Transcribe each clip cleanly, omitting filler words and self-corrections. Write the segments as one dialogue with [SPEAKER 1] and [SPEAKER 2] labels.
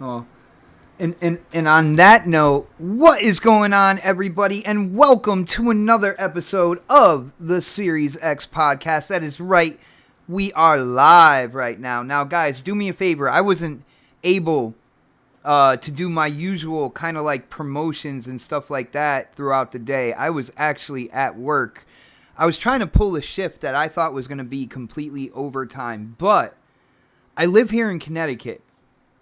[SPEAKER 1] Oh. And on that note, what is going on, everybody? And welcome to another episode of the Series X podcast. That is right. We are live right now. Now, guys, do me a favor. I wasn't able to do my usual kind of like promotions and stuff like that throughout the day. I was actually at work. I was trying to pull a shift that I thought was going to be completely overtime, but I live here in Connecticut.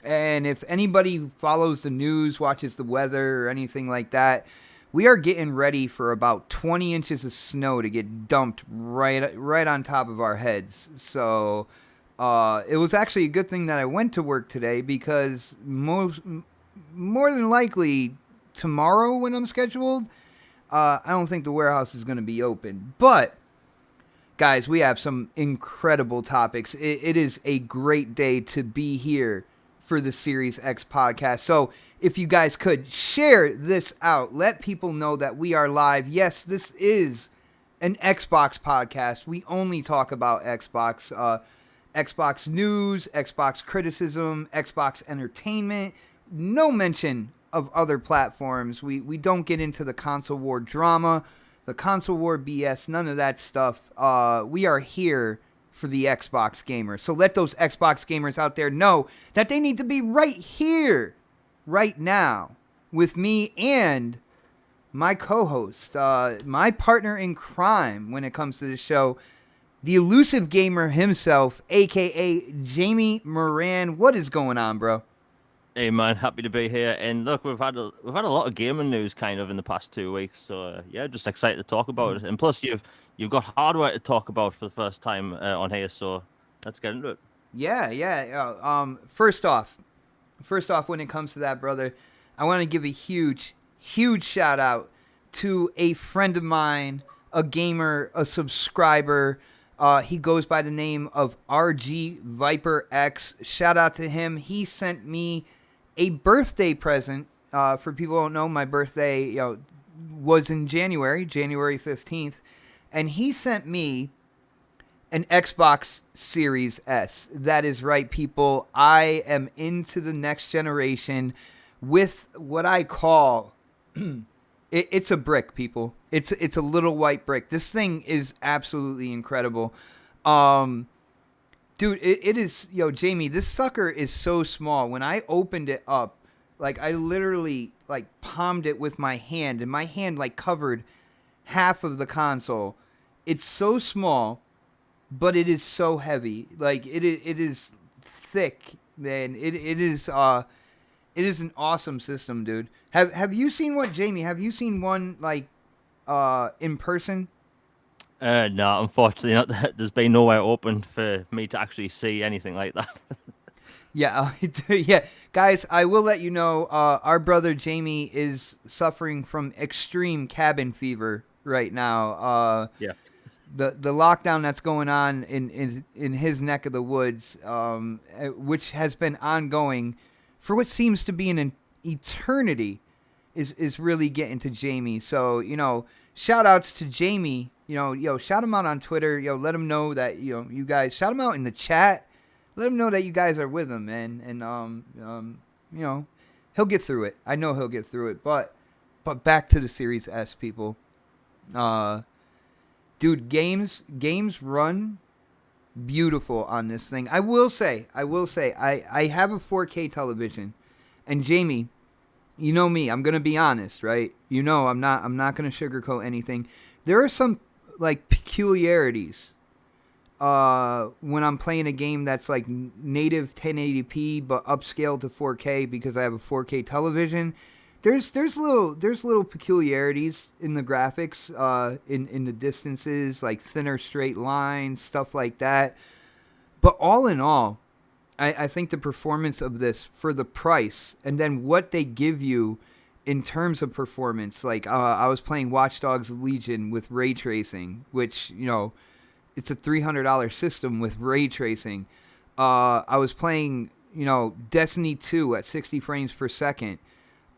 [SPEAKER 1] And if anybody follows the news, watches the weather or anything like that, we are getting ready for about 20 inches of snow to get dumped right on top of our heads. So it was actually a good thing that I went to work today because more than likely tomorrow when I'm scheduled, I don't think the warehouse is going to be open. But guys, we have some incredible topics. It is a great day to be here for the Series X podcast. So if you guys could share this out, let people know that we are live. Yes, this is an Xbox podcast. We only talk about Xbox, Xbox news, Xbox criticism, Xbox entertainment. No mention of other platforms. We don't get into the console war drama, the console war BS, none of that stuff. We are here for the Xbox gamers. So let those Xbox gamers out there know that they need to be right here, right now, with me and my co-host, my partner in crime when it comes to the show, the elusive gamer himself, aka Jamie Moran. What is going on, bro?
[SPEAKER 2] Hey man, happy to be here. And look, we've had a lot of gaming news kind of in the past 2 weeks. So yeah, just excited to talk about it. And plus, you've got hardware to talk about for the first time on here. So let's get into it.
[SPEAKER 1] Yeah. First off, when it comes to that, brother, I want to give a huge shout out to a friend of mine, a gamer, a subscriber. He goes by the name of RG Viper X. Shout out to him. He sent me a birthday present. For people who don't know, my birthday was in January 15th. And he sent me an Xbox Series S. That is right, people. I am into the next generation with what I call... It's a brick, people. It's a little white brick. This thing is absolutely incredible. Dude, it is... Jamie, this sucker is so small. When I opened it up, I literally, palmed it with my hand. And my hand, covered half of the console. It's so small, but it is so heavy. It is thick, man. It is an awesome system, dude. Have you seen one, Jamie? Have you seen one in person?
[SPEAKER 2] No, unfortunately not. There's been nowhere open for me to actually see anything like that.
[SPEAKER 1] Yeah, yeah, guys. I will let you know. Our brother Jamie is suffering from extreme cabin fever right now.
[SPEAKER 2] Yeah.
[SPEAKER 1] The lockdown that's going on in his neck of the woods, which has been ongoing for what seems to be an eternity, is really getting to Jamie. So, shout outs to Jamie. Shout him out on Twitter. Let him know that, you guys, shout him out in the chat. Let him know that you guys are with him, man. And, he'll get through it. I know he'll get through it. But back to the Series S, people. Dude, games run beautiful on this thing. I will say, I have a 4K television, and Jamie, you know me, I'm gonna be honest, right? I'm not gonna sugarcoat anything. There are some peculiarities when I'm playing a game that's native 1080p but upscaled to 4K because I have a 4K television. There's little peculiarities in the graphics, in the distances, thinner straight lines, stuff like that. But all in all, I think the performance of this for the price and then what they give you in terms of performance, I was playing Watch Dogs Legion with ray tracing, which, it's a $300 system with ray tracing. I was playing, Destiny 2 at 60 frames per second.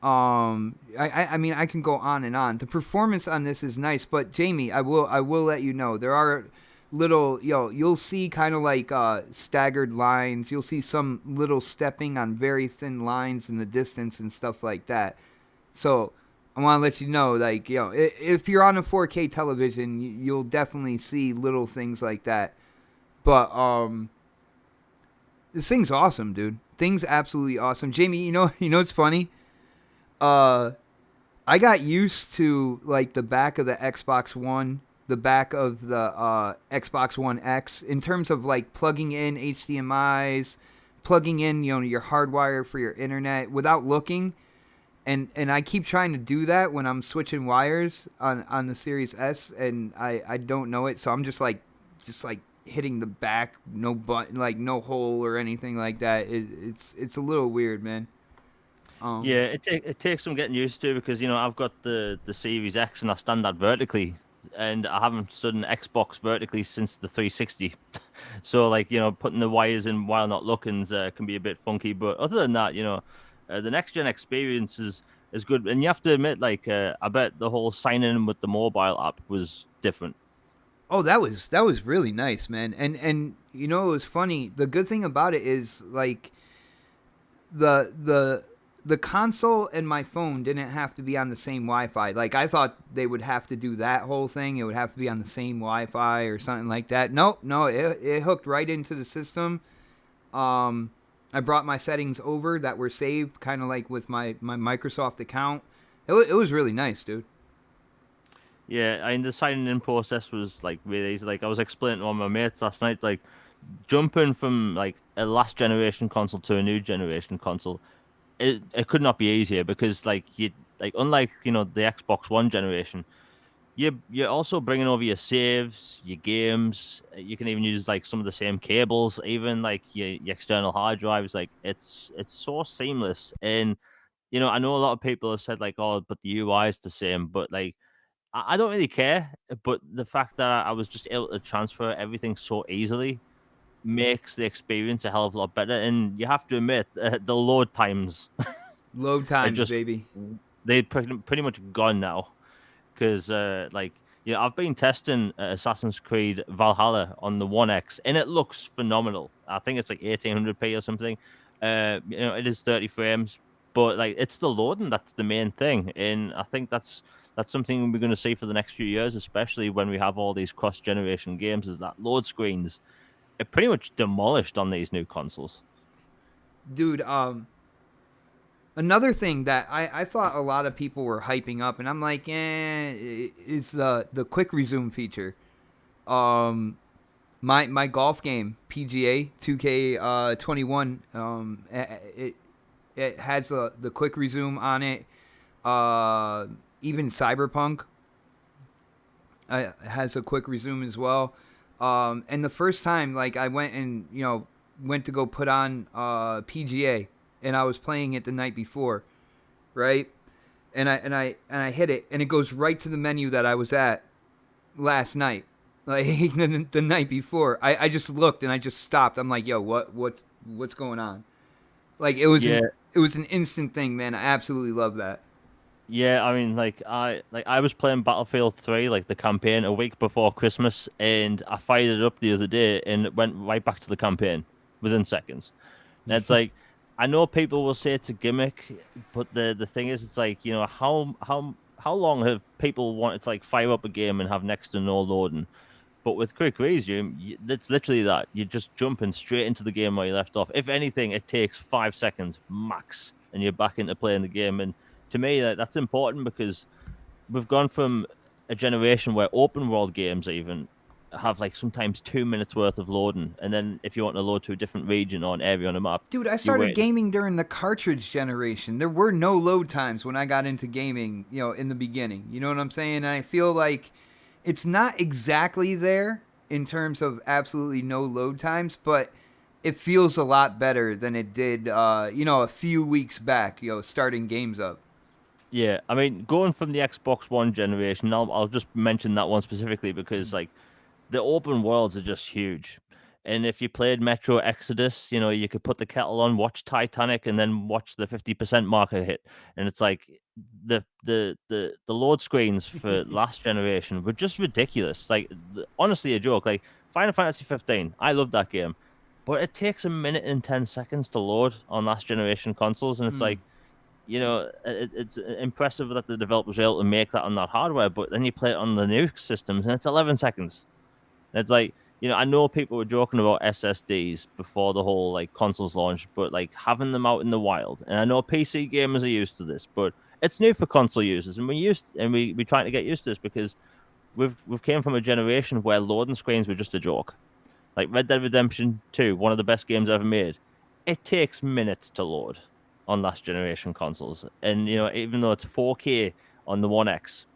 [SPEAKER 1] I mean, I can go on and on. The performance on this is nice, but Jamie, I will let you know there are little, you'll see kind of like staggered lines. You'll see some little stepping on very thin lines in the distance and stuff like that. So I want to let you know, like, if you're on a 4K television, you'll definitely see little things like that. But this thing's awesome, dude. Thing's absolutely awesome. Jamie, it's funny. Uh, I got used to like the back of the Xbox One, the back of the Xbox One X in terms of like plugging in HDMI's, plugging in your hardwire for your internet without looking. And I keep trying to do that when I'm switching wires on the Series S, and I don't know it, so I'm just like hitting the back, no button, like no hole or anything like that. It's a little weird, man.
[SPEAKER 2] Yeah, it takes some getting used to because I've got the Series X and I stand that vertically, and I haven't stood an Xbox vertically since the 360. So like putting the wires in while not looking can be a bit funky. But other than that, the next gen experience is good. And you have to admit, like I bet the whole sign in with the mobile app was different.
[SPEAKER 1] Oh, that was really nice, man. And it was funny. The good thing about it is like the the console and my phone didn't have to be on the same Wi-Fi. Like I thought they would have to do that whole thing. It would have to be on the same Wi-Fi or something like that. Nope, no, it hooked right into the system. I brought my settings over that were saved, kind of like with my Microsoft account. It was really nice, dude.
[SPEAKER 2] Yeah, I mean the signing in process was like really easy. Like I was explaining to one of my mates last night, like jumping from like a last generation console to a new generation console, it could not be easier because like unlike the Xbox One generation, you're also bringing over your saves, your games. You can even use like some of the same cables, even like your external hard drives. Like it's so seamless. And I know a lot of people have said like, oh, but the UI is the same, but like I don't really care. But the fact that I was just able to transfer everything so easily makes the experience a hell of a lot better. And you have to admit, the load times
[SPEAKER 1] Load
[SPEAKER 2] are
[SPEAKER 1] times,
[SPEAKER 2] just
[SPEAKER 1] baby.
[SPEAKER 2] they pretty much gone now because like I've been testing Assassin's Creed Valhalla on the One X and it looks phenomenal. I think it's like 1800p or something. It is 30 frames, but like it's the loading that's the main thing, and I think that's something we're going to see for the next few years, especially when we have all these cross generation games. Is that load screens are pretty much demolished on these new consoles.
[SPEAKER 1] Dude, another thing that I thought a lot of people were hyping up, and I'm like, is the quick resume feature. Um, my golf game PGA 2K 21, it has the quick resume on it. Even Cyberpunk has a quick resume as well. And the first time, like I went and went to go put on PGA, and I was playing it the night before, right? And I hit it, and it goes right to the menu that I was at last night, like the night before. I just looked and I just stopped. I'm like, yo, what's going on? Like
[SPEAKER 2] Yeah,
[SPEAKER 1] it was an instant thing, man. I absolutely love that.
[SPEAKER 2] yeah. I mean, I was playing Battlefield 3, like the campaign, a week before Christmas, and I fired it up the other day, and it went right back to the campaign within seconds. And it's like, I know people will say it's a gimmick, but the thing is, it's like, how long have people wanted to like fire up a game and have next to no loading? But with quick resume, it's literally that you're just jumping straight into the game where you left off. If anything, it takes 5 seconds max, and you're back into playing the game. And to me, that's important because we've gone from a generation where open world games even have like sometimes 2 minutes worth of loading, and then if you want to load to a different region or an area on a map,
[SPEAKER 1] Dude, I
[SPEAKER 2] you
[SPEAKER 1] started
[SPEAKER 2] wait.
[SPEAKER 1] gaming during the cartridge generation. There were no load times when I got into gaming, in the beginning. You know what I'm saying? And I feel like it's not exactly there in terms of absolutely no load times, but it feels a lot better than it did, a few weeks back, starting games up.
[SPEAKER 2] Yeah, I mean, going from the Xbox One generation, I'll just mention that one specifically because like the open worlds are just huge. And if you played Metro Exodus, you could put the kettle on, watch Titanic, and then watch the 50% marker hit. And it's like the load screens for last generation were just ridiculous. Like honestly, a joke. Like Final Fantasy 15. I love that game, but it takes a minute and 10 seconds to load on last generation consoles, and it's like, it's impressive that the developers were able to make that on that hardware, but then you play it on the new systems and it's 11 seconds. And it's like, I know people were joking about SSDs before the whole like consoles launched, but like having them out in the wild, and I know PC gamers are used to this, but it's new for console users, and we're trying to get used to this because we've came from a generation where loading screens were just a joke. Like Red Dead Redemption 2, one of the best games ever made. It takes minutes to load on last generation consoles. And, even though it's 4K on the One X,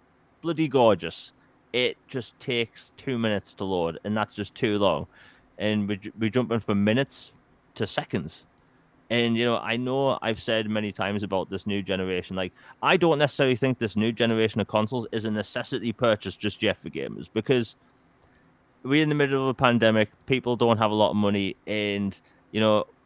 [SPEAKER 2] bloody gorgeous, it just takes 2 minutes to load, and that's just too long. And we're jumping from minutes to seconds. And, I know I've said many times about this new generation, like, I don't necessarily think this new generation of consoles is a necessity purchase just yet for gamers, because we're in the middle of a pandemic. People don't have a lot of money, and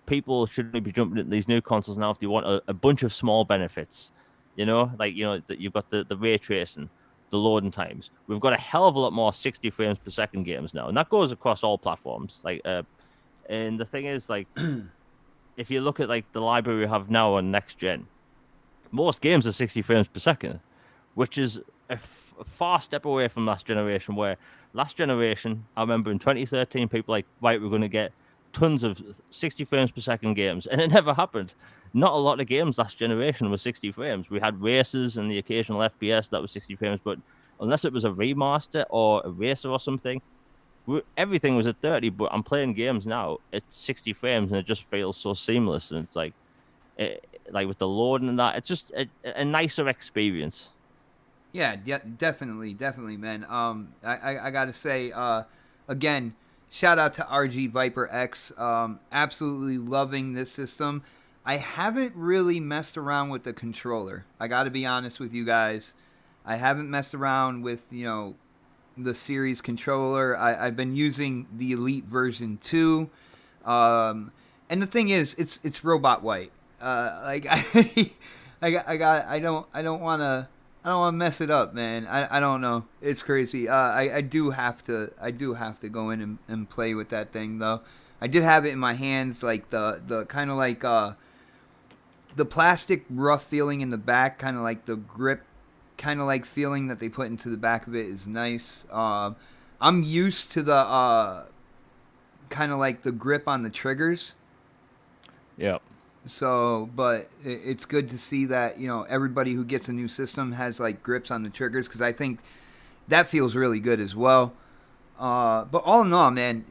[SPEAKER 2] people shouldn't be jumping at these new consoles now if they want a bunch of small benefits. That you've got the ray tracing, the loading times. We've got a hell of a lot more 60 frames per second games now, and that goes across all platforms. And the thing is, like, if you look at like the library we have now on next gen, most games are 60 frames per second, which is a far step away from last generation, where last generation, I remember in 2013, people like, right, we're going to get tons of 60 frames per second games, and it never happened. Not a lot of games last generation was 60 frames. We had races and the occasional FPS that was 60 frames, but unless it was a remaster or a racer or something, everything was at 30. But I'm playing games now at 60 frames, and it just feels so seamless. And it's like with the loading and that, it's just a nicer experience.
[SPEAKER 1] Yeah, definitely, man. I gotta say, again, shout out to RG Viper X. Absolutely loving this system. I haven't really messed around with the controller. I gotta be honest with you guys. I haven't messed around with the series controller. I've been using the Elite version 2, and the thing is, it's robot white. I don't want to mess it up, man. I don't know. It's crazy. I do have to go in and play with that thing though. I did have it in my hands, like the kind of like the plastic rough feeling in the back, kind of like the grip, kind of like feeling that they put into the back of it is nice. I'm used to the kind of like the grip on the triggers.
[SPEAKER 2] Yep.
[SPEAKER 1] So, but it's good to see that, everybody who gets a new system has like grips on the triggers, because I think that feels really good as well. But all in all, man,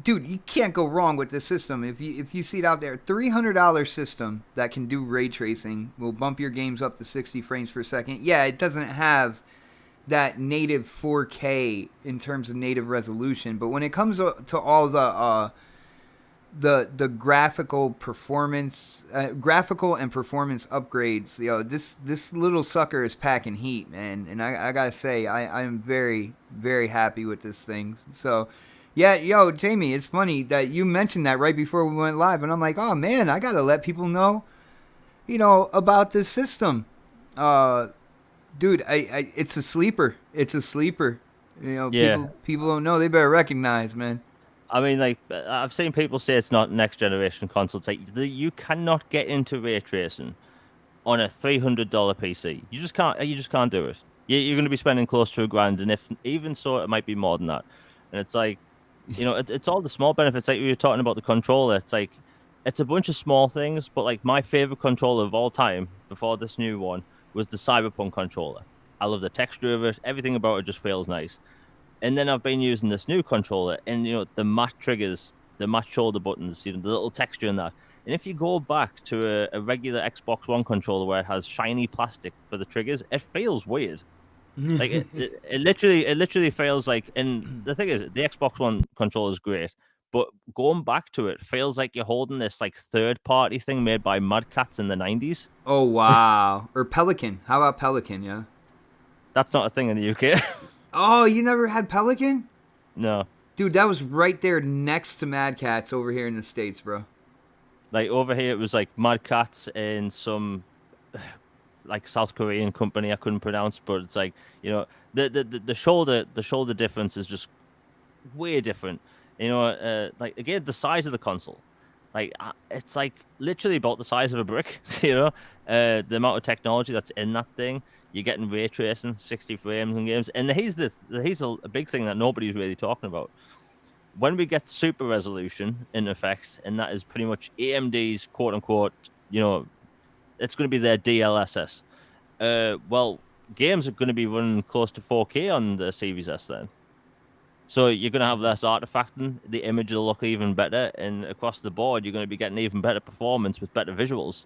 [SPEAKER 1] dude, you can't go wrong with this system. If you see it out there, $300 system that can do ray tracing, will bump your games up to 60 frames per second. Yeah, it doesn't have that native 4K in terms of native resolution, but when it comes to all the graphical performance, graphical and performance upgrades, this little sucker is packing heat, man. And I gotta say, I'm very, very happy with this thing. So, yeah, Jamie, it's funny that you mentioned that right before we went live, and I'm like, oh man, I gotta let people know, about this system. Dude, it's a sleeper. It's a sleeper.
[SPEAKER 2] Yeah.
[SPEAKER 1] People don't know. They better recognize, man.
[SPEAKER 2] I mean, like, I've seen people say it's not next generation console. It's like, you cannot get into ray tracing on a $300 PC. You just can't. You just can't do it. You're going to be spending close to $1,000, and if even so, it might be more than that. And it's like, it's all the small benefits. Like we were talking about the controller. It's like, it's a bunch of small things, but like my favorite controller of all time before this new one was the Cyberpunk controller. I love the texture of it. Everything about it just feels nice. And then I've been using this new controller, and the matte triggers, the matte shoulder buttons, the little texture in that. And if you go back to a regular Xbox One controller where it has shiny plastic for the triggers, it feels weird. Like it literally feels like. And the thing is, the Xbox One controller is great, but going back to it feels like you're holding this like third-party thing made by Mad Catz in the 90s.
[SPEAKER 1] Oh wow! Or Pelican? How about Pelican? Yeah.
[SPEAKER 2] That's not a thing in the UK.
[SPEAKER 1] Oh, you never had Pelican?
[SPEAKER 2] No.
[SPEAKER 1] Dude, that was right there next to Mad Catz over here in the States, bro.
[SPEAKER 2] Like over here, it was like Mad Catz and some like South Korean company I couldn't pronounce, but it's like the shoulder difference is just way different. Like again, the size of the console, like it's like literally about the size of a brick. The amount of technology that's in that thing. You're getting ray tracing, 60 frames in games, and here's a big thing that nobody's really talking about. When we get super resolution in effect, and that is pretty much AMD's quote unquote, it's going to be their DLSS. Well, games are going to be running close to 4K on the Series S then. So you're going to have less artifacting, the image will look even better, and across the board, you're going to be getting even better performance with better visuals.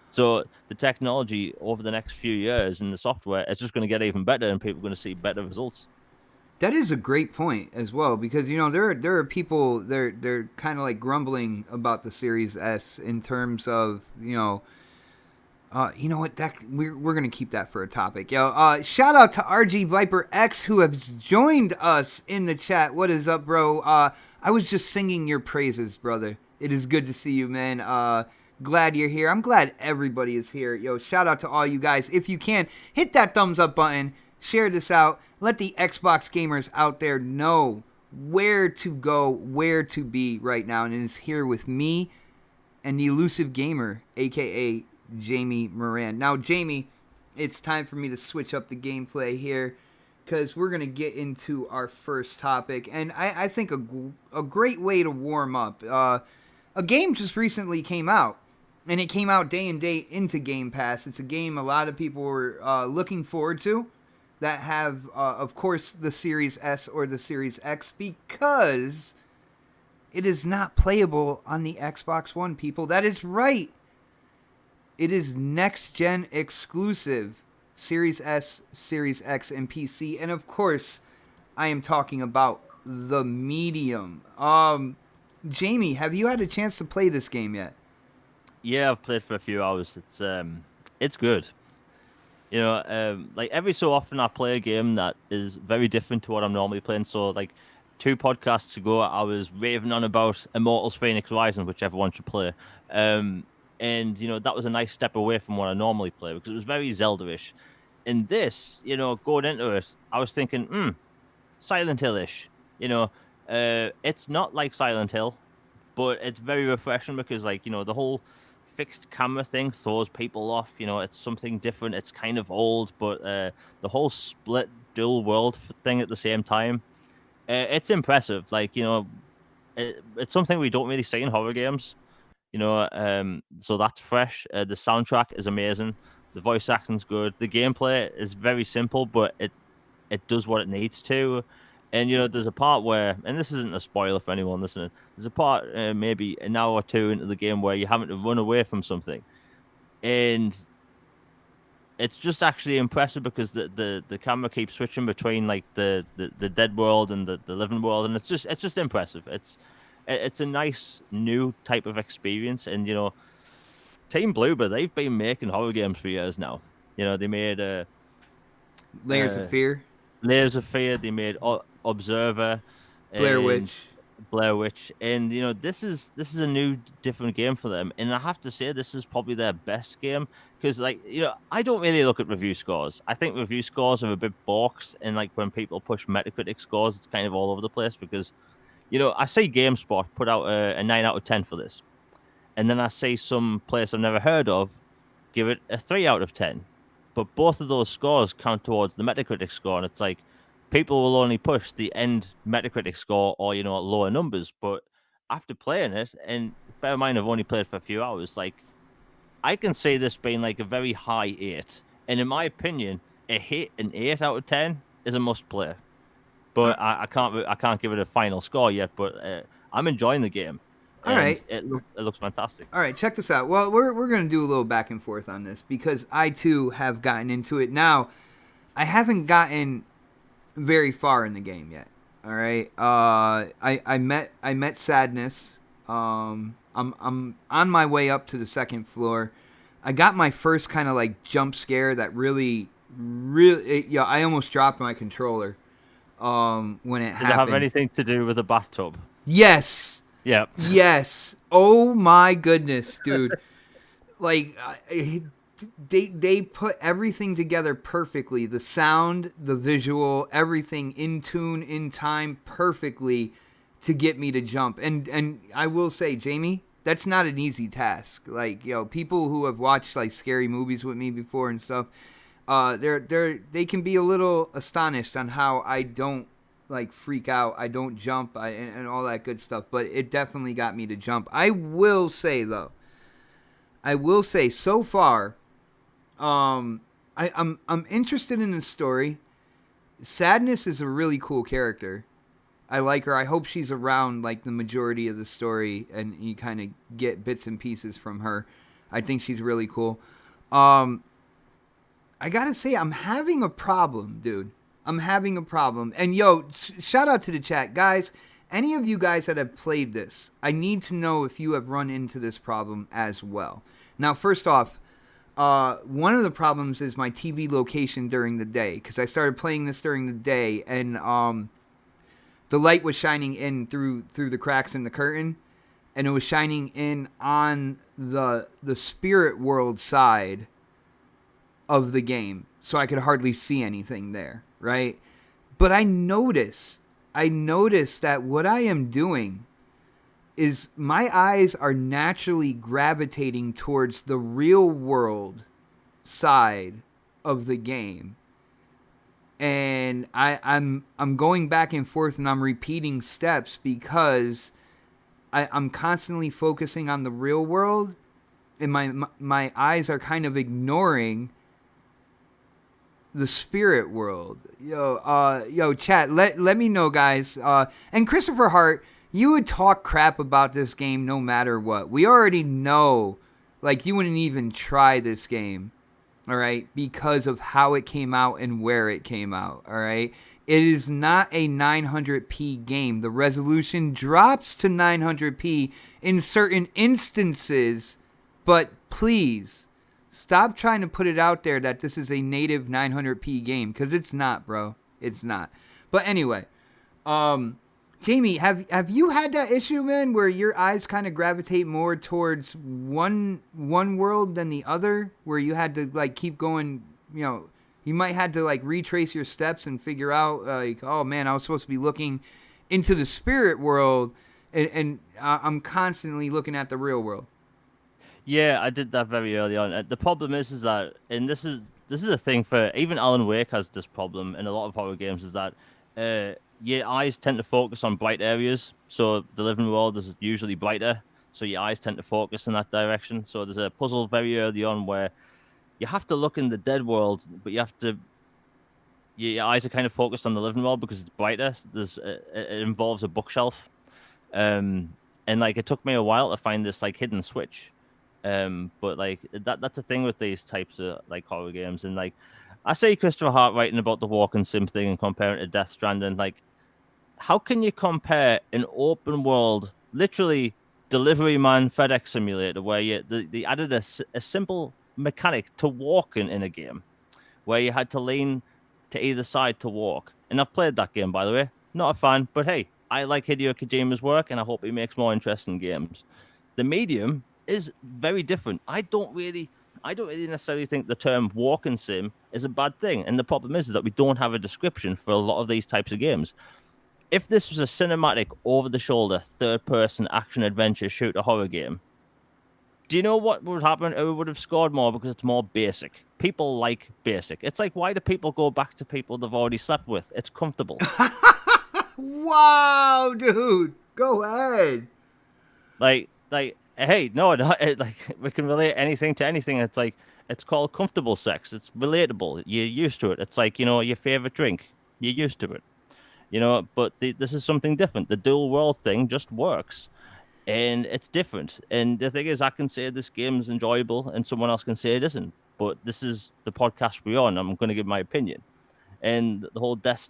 [SPEAKER 2] So the technology over the next few years and the software is just going to get even better, and people are going to see better results.
[SPEAKER 1] That is a great point as well, because there are people they're kind of like grumbling about the Series S in terms of you know what, that we're gonna keep that for a topic. Shout out to RG Viper X who has joined us in the chat. What is up, bro? I was just singing your praises, brother. It is good to see you, man. Glad you're here. I'm glad everybody is here. Shout out to all you guys. If you can, hit that thumbs up button. Share this out. Let the Xbox gamers out there know where to go, where to be right now. And it is here with me and the elusive gamer, a.k.a. Jamie Moran. Now, Jamie, it's time for me to switch up the gameplay here because we're going to get into our first topic. And I think a great way to warm up. A game just recently came out, and it came out day and date into Game Pass. It's a game a lot of people were looking forward to that have, of course, the Series S or the Series X because it is not playable on the Xbox One, people. That is right. It is next-gen exclusive, Series S, Series X, and PC. And, of course, I am talking about the Medium. Jamie, have you had a chance to play this game yet?
[SPEAKER 2] Yeah, I've played for a few hours. It's good. Like every so often I play a game that is very different to what I'm normally playing. So, like 2 podcasts ago, I was raving on about Immortals Phoenix Rising, which everyone should play. And that was a nice step away from what I normally play because it was very Zelda-ish. In this, going into it, I was thinking, Silent Hill-ish. It's not like Silent Hill, but it's very refreshing because, like, the whole fixed camera thing throws people off. It's something different. It's kind of old, but the whole split dual world thing at the same time, it's impressive. Like, it's something we don't really see in horror games. So that's fresh. The soundtrack is amazing. The voice acting's good. The gameplay is very simple, but it does what it needs to. And there's a part where, and this isn't a spoiler for anyone listening. There's a part maybe an hour or 2 into the game where you're having to run away from something, and it's just actually impressive because the camera keeps switching between like the dead world and the living world, and it's just impressive. It's a nice new type of experience, and Team Bloober, they've been making horror games for years now. They made
[SPEAKER 1] Layers of Fear.
[SPEAKER 2] Layers of Fear. They made Observer,
[SPEAKER 1] Blair Witch,
[SPEAKER 2] and this is a new, different game for them. And I have to say, this is probably their best game because, like, I don't really look at review scores. I think review scores are a bit boxed, and like when people push Metacritic scores, it's kind of all over the place because, I see GameSpot put out a 9 out of 10 for this, and then I see some place I've never heard of give it a 3 out of 10. But both of those scores count towards the Metacritic score, and it's like people will only push the end Metacritic score or lower numbers. But after playing it, and bear in mind I've only played for a few hours, like I can see this being like a very high 8, and in my opinion, an 8 out of 10 is a must play. But I can't give it a final score yet. But I'm enjoying the game.
[SPEAKER 1] All right.
[SPEAKER 2] It looks fantastic.
[SPEAKER 1] All right, check this out. Well, we're going to do a little back and forth on this because I, too, have gotten into it. Now, I haven't gotten very far in the game yet. All right? I met Sadness. I'm on my way up to the 2nd floor. I got my first kind of, like, jump scare that really, I almost dropped my controller when it happened. Did it
[SPEAKER 2] have anything to do with the bathtub?
[SPEAKER 1] Yes.
[SPEAKER 2] Yep.
[SPEAKER 1] Yes. Oh my goodness, dude. Like, they put everything together perfectly. The sound, the visual, everything in tune, in time, perfectly to get me to jump. And I will say, Jamie, that's not an easy task. Like, people who have watched like scary movies with me before and stuff, they can be a little astonished on how I don't like freak out. I don't jump and all that good stuff. But it definitely got me to jump. I will say though, so far, I'm interested in the story. Sadness is a really cool character. I like her. I hope she's around like the majority of the story, and you kind of get bits and pieces from her. I think she's really cool. I gotta say, I'm having a problem, dude. I'm having a problem. And shout out to the chat, guys. Any of you guys that have played this, I need to know if you have run into this problem as well. Now, first off, one of the problems is my TV location during the day, because I started playing this during the day, and the light was shining in through the cracks in the curtain, and it was shining in on the spirit world side of the game, so I could hardly see anything there, right? But I notice that what I am doing is my eyes are naturally gravitating towards the real world side of the game. And I'm going back and forth, and I'm repeating steps because I'm constantly focusing on the real world, and my eyes are kind of ignoring the spirit world. Chat, let me know, guys. And Christopher Hart, you would talk crap about this game no matter what. We already know, like, you wouldn't even try this game. All right, because of how it came out and where it came out. All right, it is not a 900p game. The resolution drops to 900p in certain instances, but please stop trying to put it out there that this is a native 900p game, because it's not, bro. It's not. But anyway, Jamie, have you had that issue, man, where your eyes kind of gravitate more towards one world than the other, where you had to like keep going, you might had to like retrace your steps and figure out like, oh man, I was supposed to be looking into the spirit world, and I'm constantly looking at the real world.
[SPEAKER 2] Yeah, I did that very early on. The problem is that, and this is a thing for even Alan Wake has this problem in a lot of horror games, is that your eyes tend to focus on bright areas. So the living world is usually brighter, so your eyes tend to focus in that direction. So there's a puzzle very early on where you have to look in the dead world, but your eyes are kind of focused on the living world because it's brighter. It involves a bookshelf, and like it took me a while to find this like hidden switch. But like that's a thing with these types of like horror games. And like I say, Christopher Hart writing about the walking sim thing and comparing it to Death Stranding, like, how can you compare an open world, literally delivery man FedEx simulator, where they added a simple mechanic to walking in a game, where you had to lean to either side to walk? And I've played that game, by the way. Not a fan, but hey, I like Hideo Kojima's work, and I hope he makes more interesting games. The medium is very different. I don't really necessarily think the term walking sim is a bad thing. And the problem is that we don't have a description for a lot of these types of games. If this was a cinematic, over-the-shoulder, third-person action-adventure shooter horror game, do you know what would happen? It would have scored more because it's more basic. People like basic. It's like, why do people go back to people they've already slept with? It's comfortable.
[SPEAKER 1] Wow, dude. Go ahead.
[SPEAKER 2] Like, hey, no, like, we can relate anything to anything. It's like, it's called comfortable sex. It's relatable. You're used to it. It's like, your favorite drink. You're used to it. But this is something different. The dual world thing just works, and it's different. And the thing is, I can say this game is enjoyable, and someone else can say it isn't. But this is the podcast we're on. I'm going to give my opinion. And the whole Death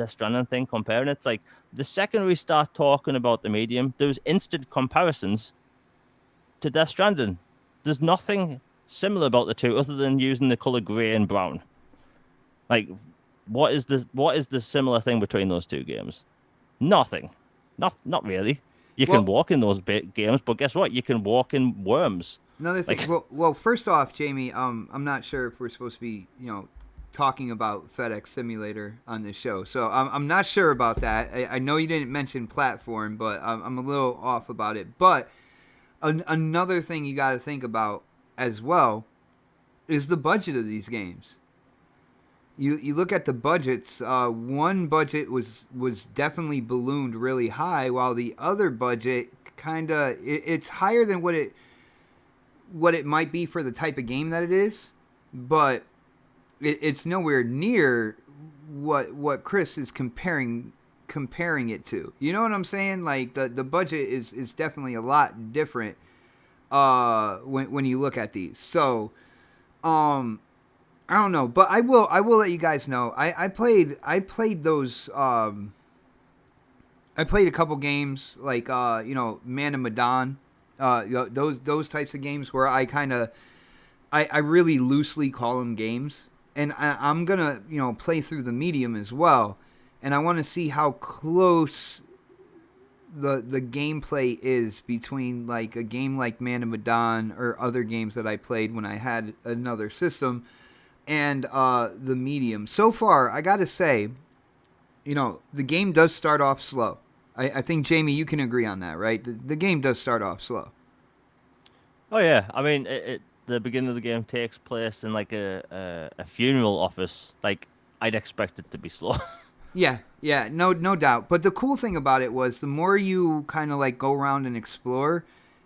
[SPEAKER 2] Stranding thing, comparing it's like the second we start talking about the medium, there's instant comparisons to Death Stranding. There's nothing similar about the two other than using the color gray and brown. Like, what is the similar thing between those two games? Nothing. Not really. You can walk in those games, but guess what? You can walk in worms.
[SPEAKER 1] Another thing.
[SPEAKER 2] Like,
[SPEAKER 1] Well, first off, Jamie, I'm not sure if we're supposed to be, talking about FedEx Simulator on this show. So I'm not sure about that. I know you didn't mention platform, but I'm a little off about it. But another thing you got to think about as well is the budget of these games. You look at the budgets. One budget was definitely ballooned really high, while the other budget kind of it's higher than what it might be for the type of game that it is, but it's nowhere near what Chris is comparing it to. You know what I'm saying? Like the budget is definitely a lot different when you look at these. So I don't know, but I will let you guys know. I played those I played a couple games like Man of Medan, those types of games where I really loosely call them games, and I'm gonna play through the medium as well, and I want to see how close the gameplay is between like a game like Man of Medan or other games that I played when I had another system and the medium. So far, I gotta say, the game does start off slow. I think, Jamie, you can agree on that, right? The game does start off slow.
[SPEAKER 2] oh yeah, I mean, the beginning of the game takes place in like a funeral office. Like, I'd expect it to be slow.
[SPEAKER 1] Yeah, no doubt. But the cool thing about it was the more you kind of like go around and explore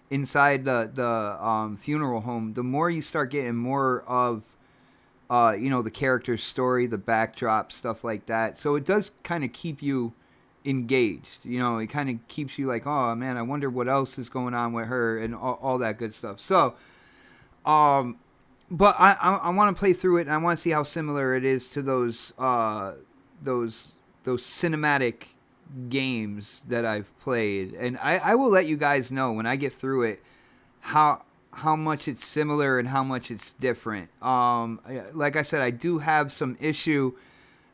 [SPEAKER 1] inside the funeral home, the more you start getting more of the character's story, the backdrop, stuff like that. So it does kind of keep you engaged. It kind of keeps you like, oh man, I wonder what else is going on with her and all that good stuff. So, but I want to play through it and I want to see how similar it is to those cinematic games that I've played, and I will let you guys know when I get through it how much it's similar and how much it's different. Like I said, I do have some issue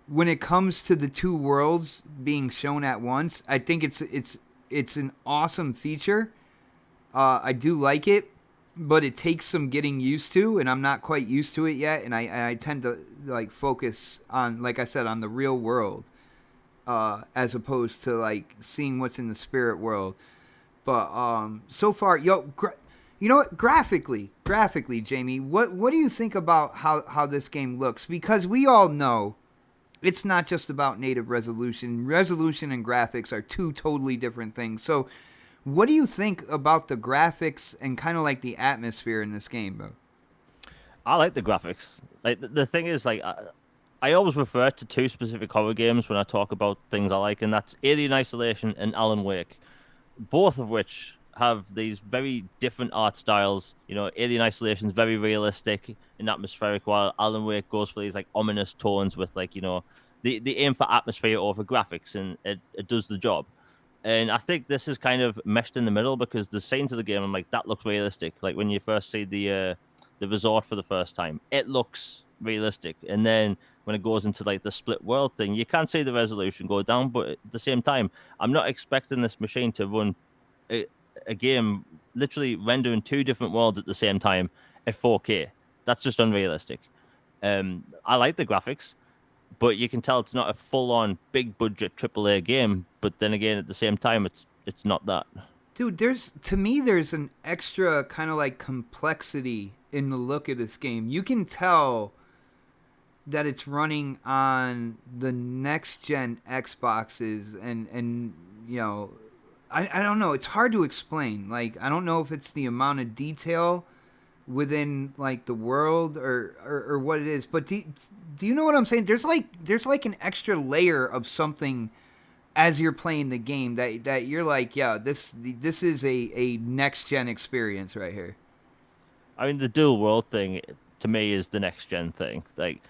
[SPEAKER 1] when it comes to the two worlds being shown at once. I think it's an awesome feature. I do like it, but it takes some getting used to, and I'm not quite used to it yet. And I tend to like focus on, like I said, on the real world, as opposed to like seeing what's in the spirit world. But so far, you know what? Graphically, Jamie, what do you think about how this game looks? Because we all know it's not just about native resolution. Resolution and graphics are two totally different things. So, what do you think about the graphics and kind of like the atmosphere in this game, bro?
[SPEAKER 2] I like the graphics. Like the thing is, like I always refer to two specific horror games when I talk about things I like, and that's Alien Isolation and Alan Wake, both of which have these very different art styles. Alien Isolation is very realistic and atmospheric, while Alan Wake goes for these like ominous tones with like the aim for atmosphere over graphics, and it does the job. And I think this is kind of meshed in the middle because the scenes of the game, I'm like, that looks realistic. Like when you first see the resort for the first time, it looks realistic, and then when it goes into like the split world thing, you can see the resolution go down, but at the same time, I'm not expecting this machine to run a game literally rendering two different worlds at the same time at 4K. That's just unrealistic. I like the graphics, but you can tell it's not a full-on big budget AAA game. But then again, at the same time, it's not that.
[SPEAKER 1] Dude, to me there's an extra kind of like complexity in the look of this game. You can tell that it's running on the next gen Xboxes, and I don't know. It's hard to explain. Like, I don't know if it's the amount of detail within like the world or what it is. But do you know what I'm saying? There's like an extra layer of something as you're playing the game that you're like, yeah, this is a next gen experience right here.
[SPEAKER 2] I mean, the dual world thing to me is the next gen thing. Like,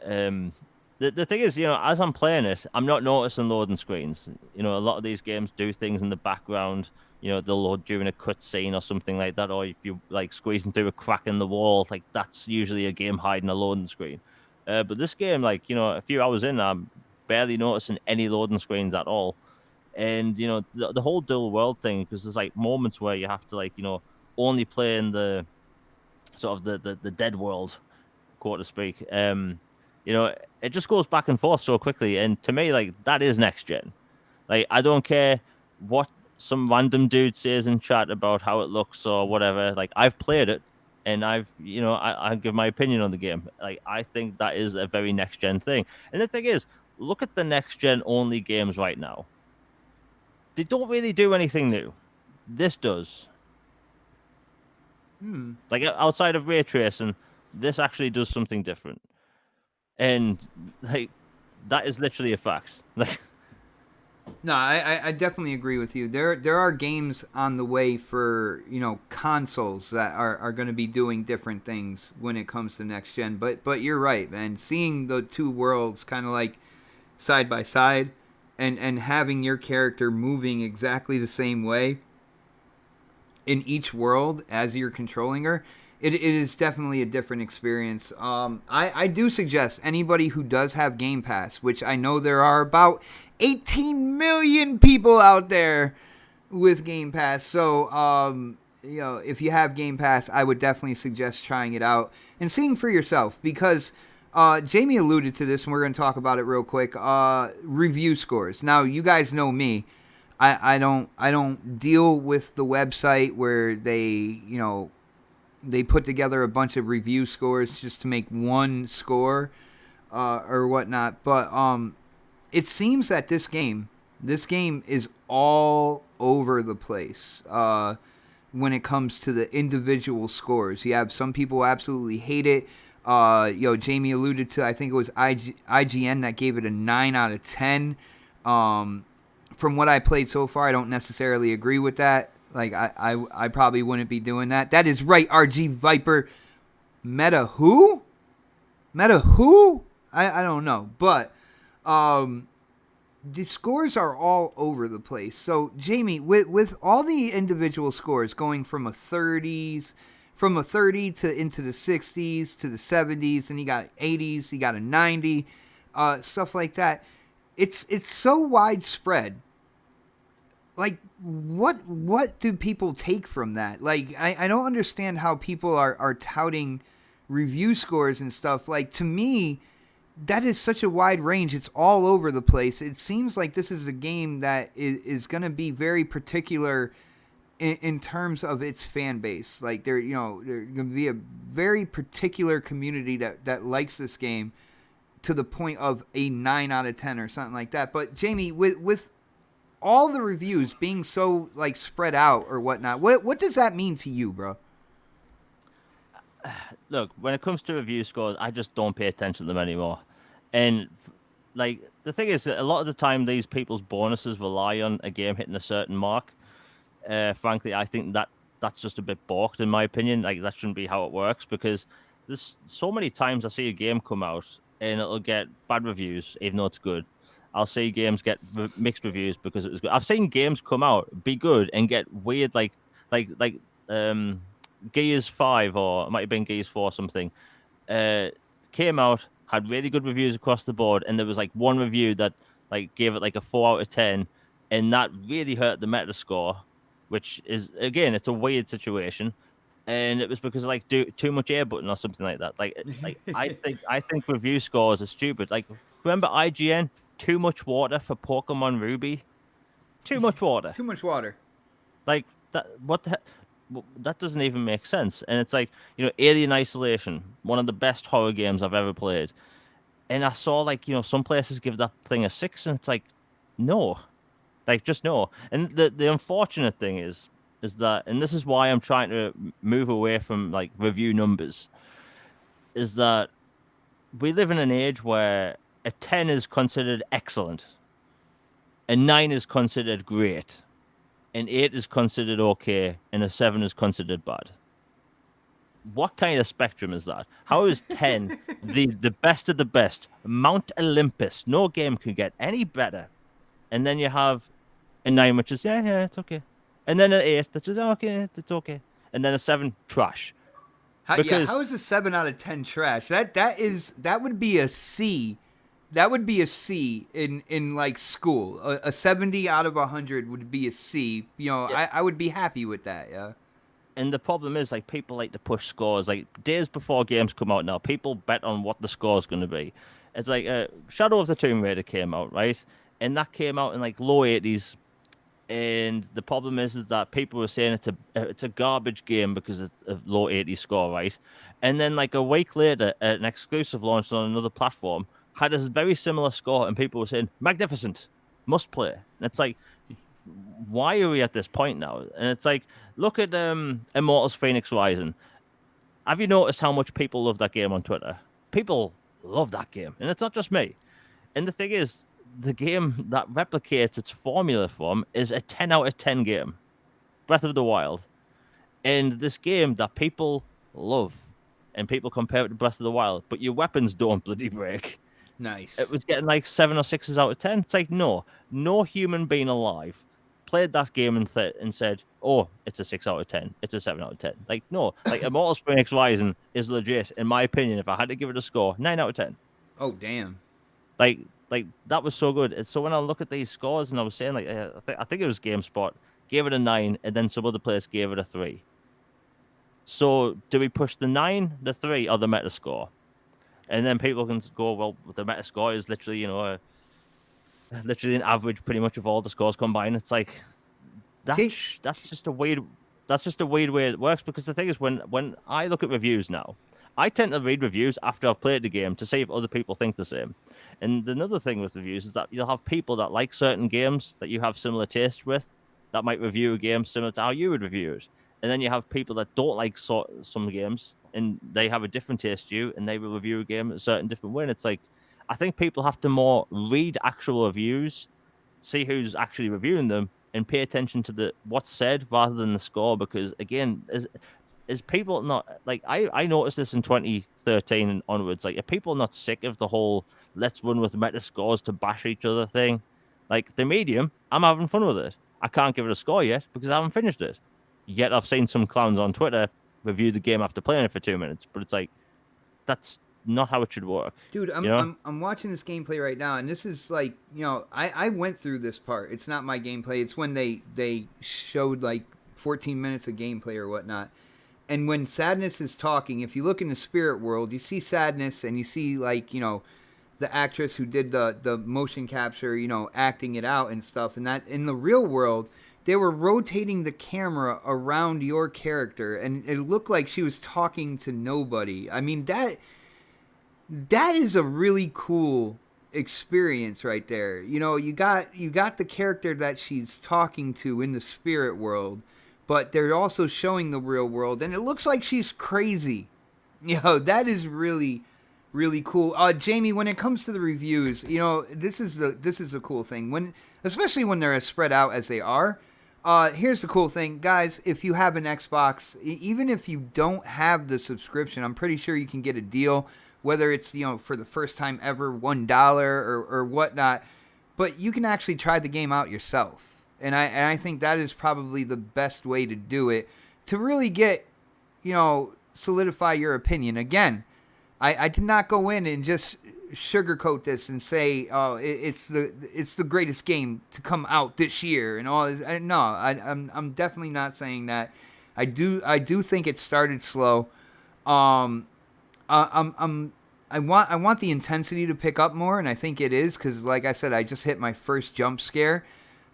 [SPEAKER 2] the thing is, as I'm playing it, I'm not noticing loading screens. A lot of these games do things in the background. They'll load during a cutscene or something like that, or if you like squeezing through a crack in the wall, like that's usually a game hiding a loading screen. But this game, like a few hours in, I'm barely noticing any loading screens at all. And the whole dual world thing, because there's like moments where you have to like only play in the sort of the dead world, quote to speak. It just goes back and forth so quickly, and to me, like that is next gen. Like I don't care what some random dude says in chat about how it looks or whatever. Like I've played it, and I give my opinion on the game. Like I think that is a very next gen thing. And the thing is, look at the next gen only games right now. They don't really do anything new. This does. Like outside of ray tracing, this actually does something different. And like that is literally a fact. Like
[SPEAKER 1] No, I definitely agree with you. There are games on the way for consoles that are going to be doing different things when it comes to next gen. But you're right, man. Seeing the two worlds kind of like side by side, and having your character moving exactly the same way in each world as you're controlling her, it is definitely a different experience. I do suggest anybody who does have Game Pass, which I know there are about 18 million people out there with Game Pass. So, if you have Game Pass, I would definitely suggest trying it out and seeing for yourself, because Jamie alluded to this, and we're going to talk about it real quick. Review scores. Now, you guys know me. I don't deal with the website where they put together a bunch of review scores just to make one score or whatnot. But it seems that this game is all over the place when it comes to the individual scores. You have some people absolutely hate it. Jamie alluded to, I think it was IGN that gave it a 9 out of 10. From what I played so far, I don't necessarily agree with that. Like, I probably wouldn't be doing that. That is right, RG Viper. Meta who? Meta who? I don't know. But the scores are all over the place. So, Jamie, with all the individual scores going from a 30 to into the 60s to the 70s, and you got 80s, you got a 90, stuff like that. It's so widespread. Like, what do people take from that? Like, I don't understand how people are touting review scores and stuff. Like, to me, that is such a wide range. It's all over the place. It seems like this is a game that is going to be very particular in terms of its fan base. Like, there's going to be a very particular community that likes this game to the point of a 9 out of 10 or something like that. But Jamie, with all the reviews being so like spread out or whatnot, what does that mean to you, bro?
[SPEAKER 2] Look, when it comes to review scores, I just don't pay attention to them anymore. And like the thing is that a lot of the time these people's bonuses rely on a game hitting a certain mark. Frankly, I think that's just a bit balked in my opinion. Like that shouldn't be how it works, because there's so many times I see a game come out and it'll get bad reviews even though it's good. I'll see games get mixed reviews because it was good. I've seen games come out, be good, and get weird, like Gears 5, or it might have been Gears 4 or something, came out, had really good reviews across the board, and there was like one review that like gave it like a 4 out of 10, and that really hurt the Metascore, which is, again, it's a weird situation. And it was because of like too much air button or something like that. Like I think review scores are stupid. Like, remember IGN? Too much water for Pokemon Ruby. Too much water.
[SPEAKER 1] Too much water.
[SPEAKER 2] Like that. What the heck? That doesn't even make sense. And it's like, Alien Isolation, one of the best horror games I've ever played. And I saw like, some places give that thing a 6, and it's like, no, like just no. And the unfortunate thing is that, and this is why I'm trying to move away from like review numbers, is that we live in an age where a 10 is considered excellent, a 9 is considered great, an 8 is considered okay, and a 7 is considered bad. What kind of spectrum is that? How is 10 the best of the best? Mount Olympus. No game could get any better. And then you have a 9, which is, yeah, it's okay. And then an 8, which is, okay, it's okay. And then a 7, trash.
[SPEAKER 1] How is a 7 out of 10 trash? That would be a C. That would be a C in like school. A 70 out of 100 would be a C.
[SPEAKER 2] Yeah.
[SPEAKER 1] I would be happy with that. Yeah.
[SPEAKER 2] And the problem is, like, people like to push scores. Like, days before games come out now, people bet on what the score's going to be. It's like Shadow of the Tomb Raider came out, right? And that came out in like low 80s. And the problem is that people were saying it's a garbage game because it's a low 80s score, right? And then like a week later, an exclusive launched on another platform had a very similar score, and people were saying magnificent, must play. And it's like, why are we at this point now? And it's like, look at Immortals Phoenix Rising. Have you noticed how much people love that game on Twitter? People love that game, and it's not just me. And the thing is, the game that replicates its formula from is a 10 out of 10 game, Breath of the Wild. And this game that people love, and people compare it to Breath of the Wild, but your weapons don't bloody break.
[SPEAKER 1] Nice.
[SPEAKER 2] It was getting like 7 or 6s out of 10. It's like, no human being alive played that game and said, oh, it's a 6 out of 10. It's a 7 out of 10. Like, no. Like, Immortals Phoenix Rising is legit, in my opinion. If I had to give it a score, 9 out of 10.
[SPEAKER 1] Oh, damn.
[SPEAKER 2] Like that was so good. And so when I look at these scores, and I was saying, like, I think it was GameSpot gave it a 9, and then some other place gave it a 3. So do we push the 9, the 3, or the Metascore? And then people can go, well, the Metascore is literally, literally an average, pretty much, of all the scores combined. It's like that's just a weird way it works. Because the thing is, when I look at reviews now, I tend to read reviews after I've played the game to see if other people think the same. And another thing with reviews is that you'll have people that like certain games that you have similar tastes with that might review a game similar to how you would review it. And then you have people that don't like some games and they have a different taste to you and they will review a game a certain different way. And it's like, I think people have to more read actual reviews, see who's actually reviewing them, and pay attention to what's said rather than the score. Because again, is people not like I noticed this in 2013 and onwards? Like, are people not sick of the whole let's run with meta scores to bash each other thing? Like, the medium, I'm having fun with it. I can't give it a score yet because I haven't finished it. Yet I've seen some clowns on Twitter review the game after playing it for 2 minutes. But it's like, that's not how it should work.
[SPEAKER 1] Dude, I'm watching this gameplay right now, and this is like, I went through this part. It's not my gameplay. It's when they showed like 14 minutes of gameplay or whatnot. And when Sadness is talking, if you look in the spirit world, you see Sadness and you see, like, the actress who did the motion capture, acting it out and stuff. And that in the real world, they were rotating the camera around your character, and it looked like she was talking to nobody. I mean, that is a really cool experience right there. You got the character that she's talking to in the spirit world, but they're also showing the real world, and it looks like she's crazy. That is really, really cool. Jamie, when it comes to the reviews, this is the cool thing, especially when they're as spread out as they are. Here's the cool thing, guys. If you have an Xbox, even if you don't have the subscription, I'm pretty sure you can get a deal, whether it's, for the first time ever, $1 or whatnot. But you can actually try the game out yourself. And I think that is probably the best way to do it, to really get, solidify your opinion. Again, I did not go in and just sugarcoat this and say, oh, it's the greatest game to come out this year and all this. No, I'm definitely not saying that. I do think it started slow. I want the intensity to pick up more, and I think it is, because like I said, I just hit my first jump scare.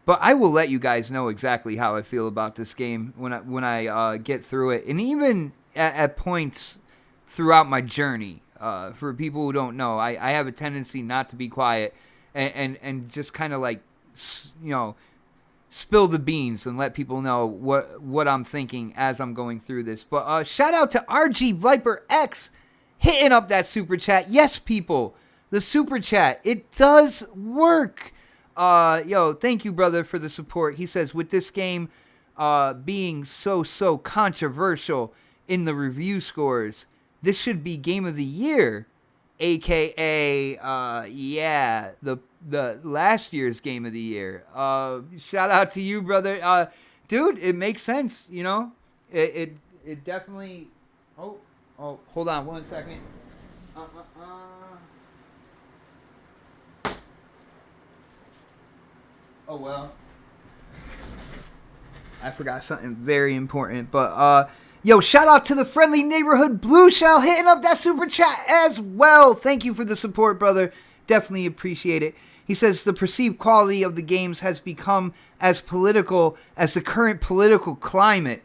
[SPEAKER 1] But I will let you guys know exactly how I feel about this game when I get through it, and even at points throughout my journey. For people who don't know, I have a tendency not to be quiet and just kind of like, spill the beans and let people know what I'm thinking as I'm going through this. But shout out to RG Viper X hitting up that super chat. Yes, people, the super chat, it does work. Thank you, brother, for the support. He says, with this game being so controversial in the review scores, this should be game of the year, aka the last year's game of the year. Shout out to you, brother. Dude, it makes sense. It definitely. Oh, hold on 1 second. Oh well. I forgot something very important, but yo, shout out to the friendly neighborhood Blue Shell hitting up that super chat as well. Thank you for the support, brother. Definitely appreciate it. He says the perceived quality of the games has become as political as the current political climate.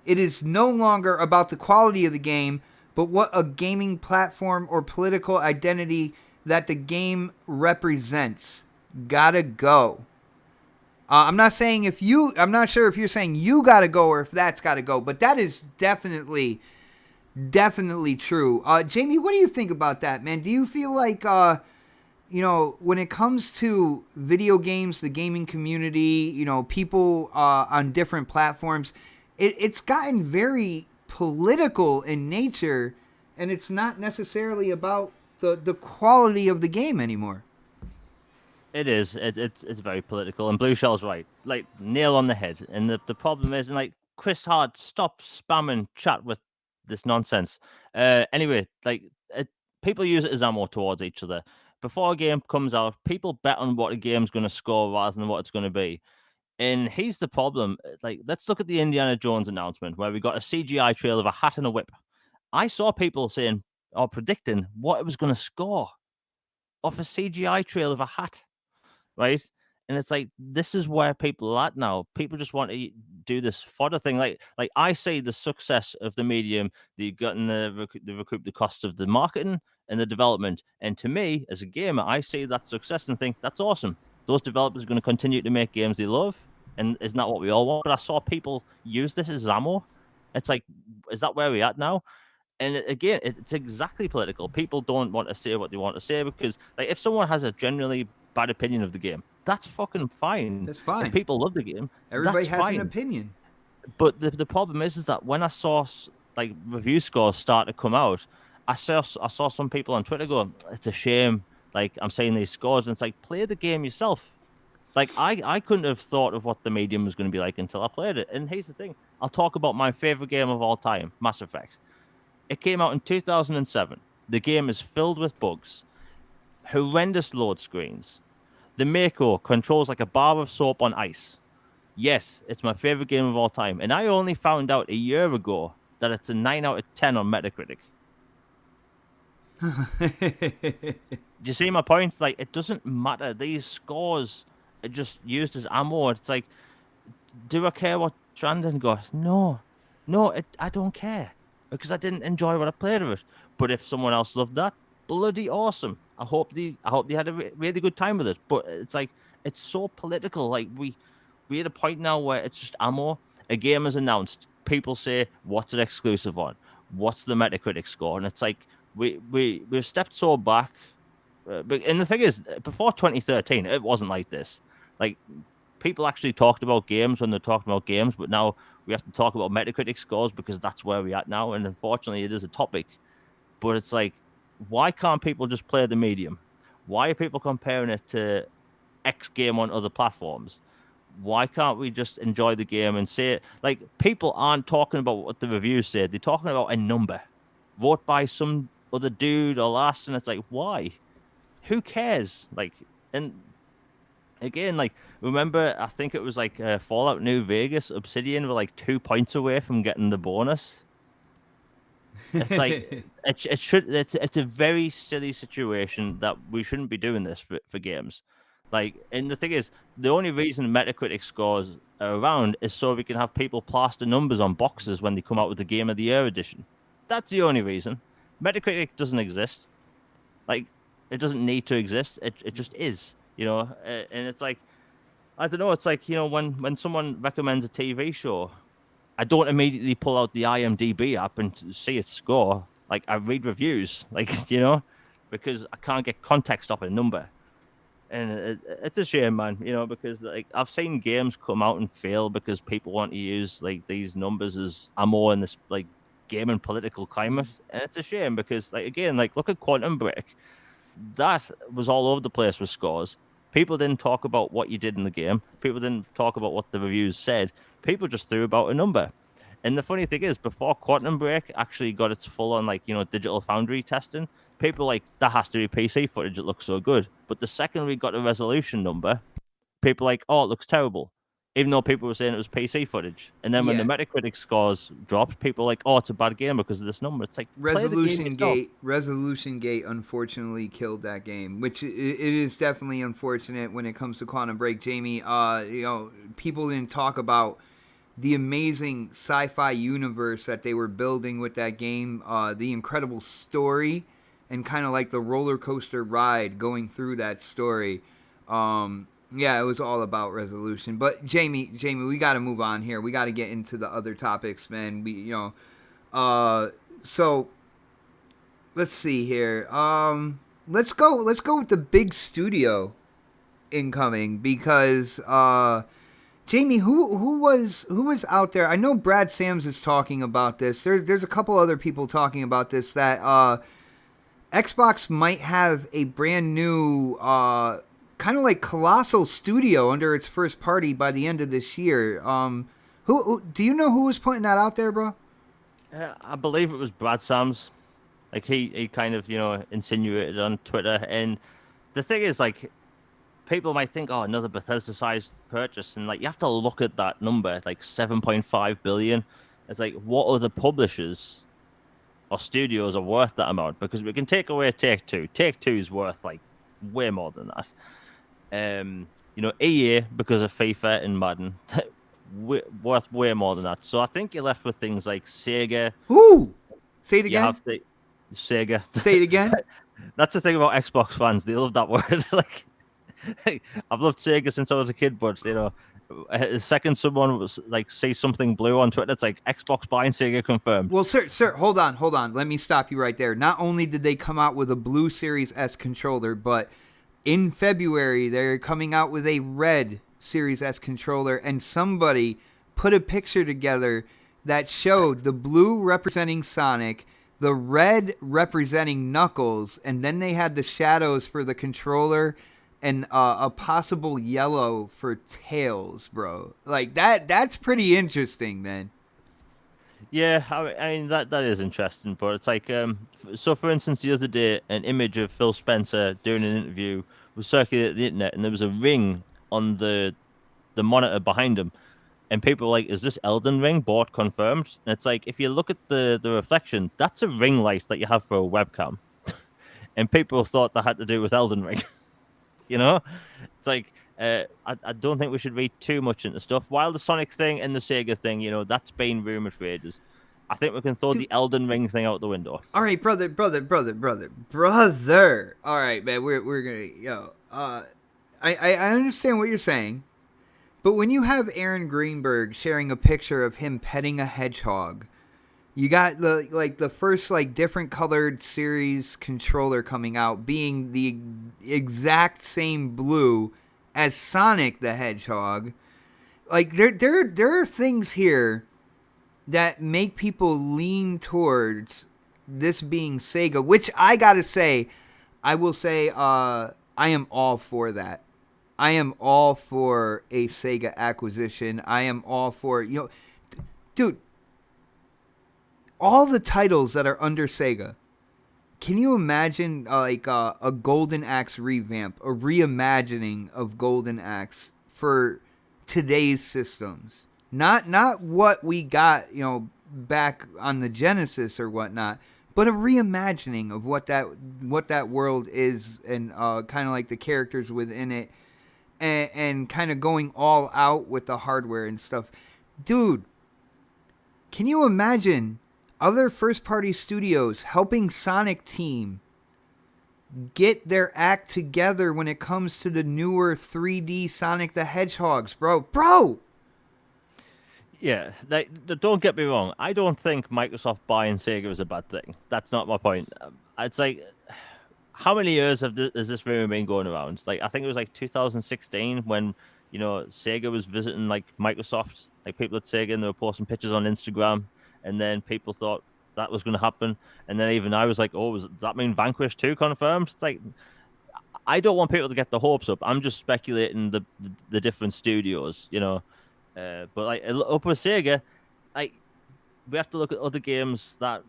[SPEAKER 1] It is no longer about the quality of the game, but what a gaming platform or political identity that the game represents. Gotta go. I'm not saying I'm not sure if you're saying you gotta go or if that's gotta go, but that is definitely true. Jamie, what do you think about that, man? Do you feel like, when it comes to video games, the gaming community, people on different platforms, it's gotten very political in nature, and it's not necessarily about the quality of the game anymore.
[SPEAKER 2] It is. It's very political, and Blue Shell's right. Like, nail on the head. And the problem is, and like, Chris Hart, stop spamming chat with this nonsense. Anyway, like, people use it as ammo towards each other. Before a game comes out, people bet on what a game's going to score rather than what it's going to be. And here's the problem. Like, let's look at the Indiana Jones announcement where we got a CGI trail of a hat and a whip. I saw people saying or predicting what it was going to score off a CGI trail of a hat, right? And it's like, this is where people are at now. People just want to do this fodder thing. Like I see the success of the medium, they've gotten the recoup the cost of the marketing and the development. And to me, as a gamer, I see that success and think that's awesome. Those developers are going to continue to make games they love. And isn't that what we all want? But I saw people use this as ammo. It's like, is that where we're at now? And again, it's exactly political. People don't want to say what they want to say because, like, if someone has a generally bad opinion of the game, that's fucking fine.
[SPEAKER 1] That's fine.
[SPEAKER 2] If people love the game,
[SPEAKER 1] everybody has
[SPEAKER 2] fine.
[SPEAKER 1] an opinion.
[SPEAKER 2] But the problem is that when I saw like review scores start to come out, I saw some people on Twitter go, "It's a shame." Like, I'm saying these scores, and it's like, play the game yourself. Like, I couldn't have thought of what the medium was going to be like until I played it. And here's the thing: I'll talk about my favorite game of all time, Mass Effect. It came out in 2007. The game is filled with bugs, horrendous load screens. The Mako controls like a bar of soap on ice. Yes, it's my favorite game of all time. And I only found out a year ago that it's a 9 out of 10 on Metacritic. Do you see my point? Like, it doesn't matter. These scores are just used as ammo. It's like, do I care what Strandon got? No, I don't care. Because I didn't enjoy what I played of it. But if someone else loved that, bloody awesome. I hope they had a really good time with it. But it's like, it's so political. Like, we're at a point now where it's just ammo. A game is announced. People say, what's it exclusive on? What's the Metacritic score? And it's like, we've stepped so back. And the thing is, before 2013, it wasn't like this. Like, people actually talked about games when they're talking about games, but now we have to talk about Metacritic scores because that's where we're at now. And unfortunately, it is a topic. But it's like, why can't people just play the medium? Why are people comparing it to X game on other platforms? Why can't we just enjoy the game and say it? Like, people aren't talking about what the reviews said. They're talking about a number. Vote by some other dude or last. And it's like, why? Who cares? Like, and again, like, remember, I think it was like Fallout New Vegas, Obsidian were like 2 points away from getting the bonus. It's like, it's a very silly situation that we shouldn't be doing this for games. Like, and the thing is, the only reason Metacritic scores are around is so we can have people plaster numbers on boxes when they come out with the Game of the Year edition. That's the only reason. Metacritic doesn't exist. Like, it doesn't need to exist. It just is, and it's like, I don't know. It's like, when someone recommends a TV show, I don't immediately pull out the IMDb app and see its score. Like, I read reviews, like, because I can't get context off a number. And it's a shame, man, because, like, I've seen games come out and fail because people want to use, like, these numbers as ammo in this, like, gaming political climate. And it's a shame because, like, again, like, look at Quantum Break. That was all over the place with scores. People didn't talk about what you did in the game. People didn't talk about what the reviews said. People just threw about a number. And the funny thing is, before Quantum Break actually got its full-on, like, Digital Foundry testing, people like, that has to be PC footage, it looks so good. But the second we got a resolution number, people like, oh, it looks terrible. even though people were saying it was PC footage. And then when the
[SPEAKER 1] Yeah.
[SPEAKER 2] Metacritic scores dropped, people were like, oh, it's a bad game because of this number. It's like, play the game yourself.
[SPEAKER 1] Resolution Gate unfortunately killed that game, which it is definitely unfortunate when it comes to Quantum Break. Jamie, people didn't talk about the amazing sci-fi universe that they were building with that game, the incredible story, and kind of like the roller coaster ride going through that story. Yeah, it was all about resolution. But Jamie, we got to move on here. We got to get into the other topics, man. So let's see here. Let's go with the big studio incoming because Jamie, who was out there? I know Brad Sams is talking about this. There's a couple other people talking about this that Xbox might have a brand new kind of like colossal studio under its first party by the end of this year. Who do you know who was putting that out there, bro?
[SPEAKER 2] I believe it was Brad Sams. Like he kind of insinuated on Twitter, and the thing is, like, people might think, oh, another Bethesda-sized purchase, and like you have to look at that number, like 7.5 billion. It's like, what other publishers or studios are worth that amount? Because we can take away Take-Two. Take-Two is worth like way more than that. EA, because of FIFA and Madden, worth way more than that. So I think you're left with things like Sega.
[SPEAKER 1] Ooh, say it again.
[SPEAKER 2] You have to Sega.
[SPEAKER 1] Say it again.
[SPEAKER 2] That's the thing about Xbox fans; they love that word. Like, I've loved Sega since I was a kid, but the second someone was like say something blue on Twitter, it's like Xbox buying Sega confirmed.
[SPEAKER 1] Well, sir, hold on. Let me stop you right there. Not only did they come out with a blue Series S controller, but in February they're coming out with a red Series S controller, and somebody put a picture together that showed the blue representing Sonic, the red representing Knuckles, and then they had the shadows for the controller and a possible yellow for Tails, bro. Like that's pretty interesting, man.
[SPEAKER 2] Yeah, I mean that is interesting, but it's like so for instance, the other day an image of Phil Spencer doing an interview was circulated the internet, and there was a ring on the monitor behind him, and people were like, is this Elden Ring? Bought confirmed. And it's like, if you look at the reflection, that's a ring light that you have for a webcam. And people thought that had to do with Elden Ring. It's like I don't think we should read too much into stuff. While the Sonic thing and the Sega thing, that's been rumored for ages. I think we can throw the Elden Ring thing out the window.
[SPEAKER 1] All right, brother. All right, man. We're gonna I understand what you're saying, but when you have Aaron Greenberg sharing a picture of him petting a hedgehog, you got the first different colored series controller coming out being the exact same blue as Sonic the Hedgehog. Like there are things here that make people lean towards this being Sega, which I gotta say, I will say, I am all for that. I am all for a Sega acquisition. I am all for dude. All the titles that are under Sega. Can you imagine a Golden Axe revamp, a reimagining of Golden Axe for today's systems? Not what we got, back on the Genesis or whatnot, but a reimagining of what that world is, and kind of like the characters within it, and kind of going all out with the hardware and stuff. Dude, can you imagine other first-party studios helping Sonic Team get their act together when it comes to the newer 3D Sonic the Hedgehogs, bro?
[SPEAKER 2] Yeah, don't get me wrong. I don't think Microsoft buying Sega is a bad thing. That's not my point. It's like, how many years has this rumor been going around? Like, I think it was like 2016 when Sega was visiting like Microsoft, like people at Sega, and they were posting pictures on Instagram. And then people thought that was going to happen. And then even I was like, oh, does that mean Vanquish 2 confirmed? It's like, I don't want people to get the hopes up. I'm just speculating the different studios, But like up with Sega, like, we have to look at other games that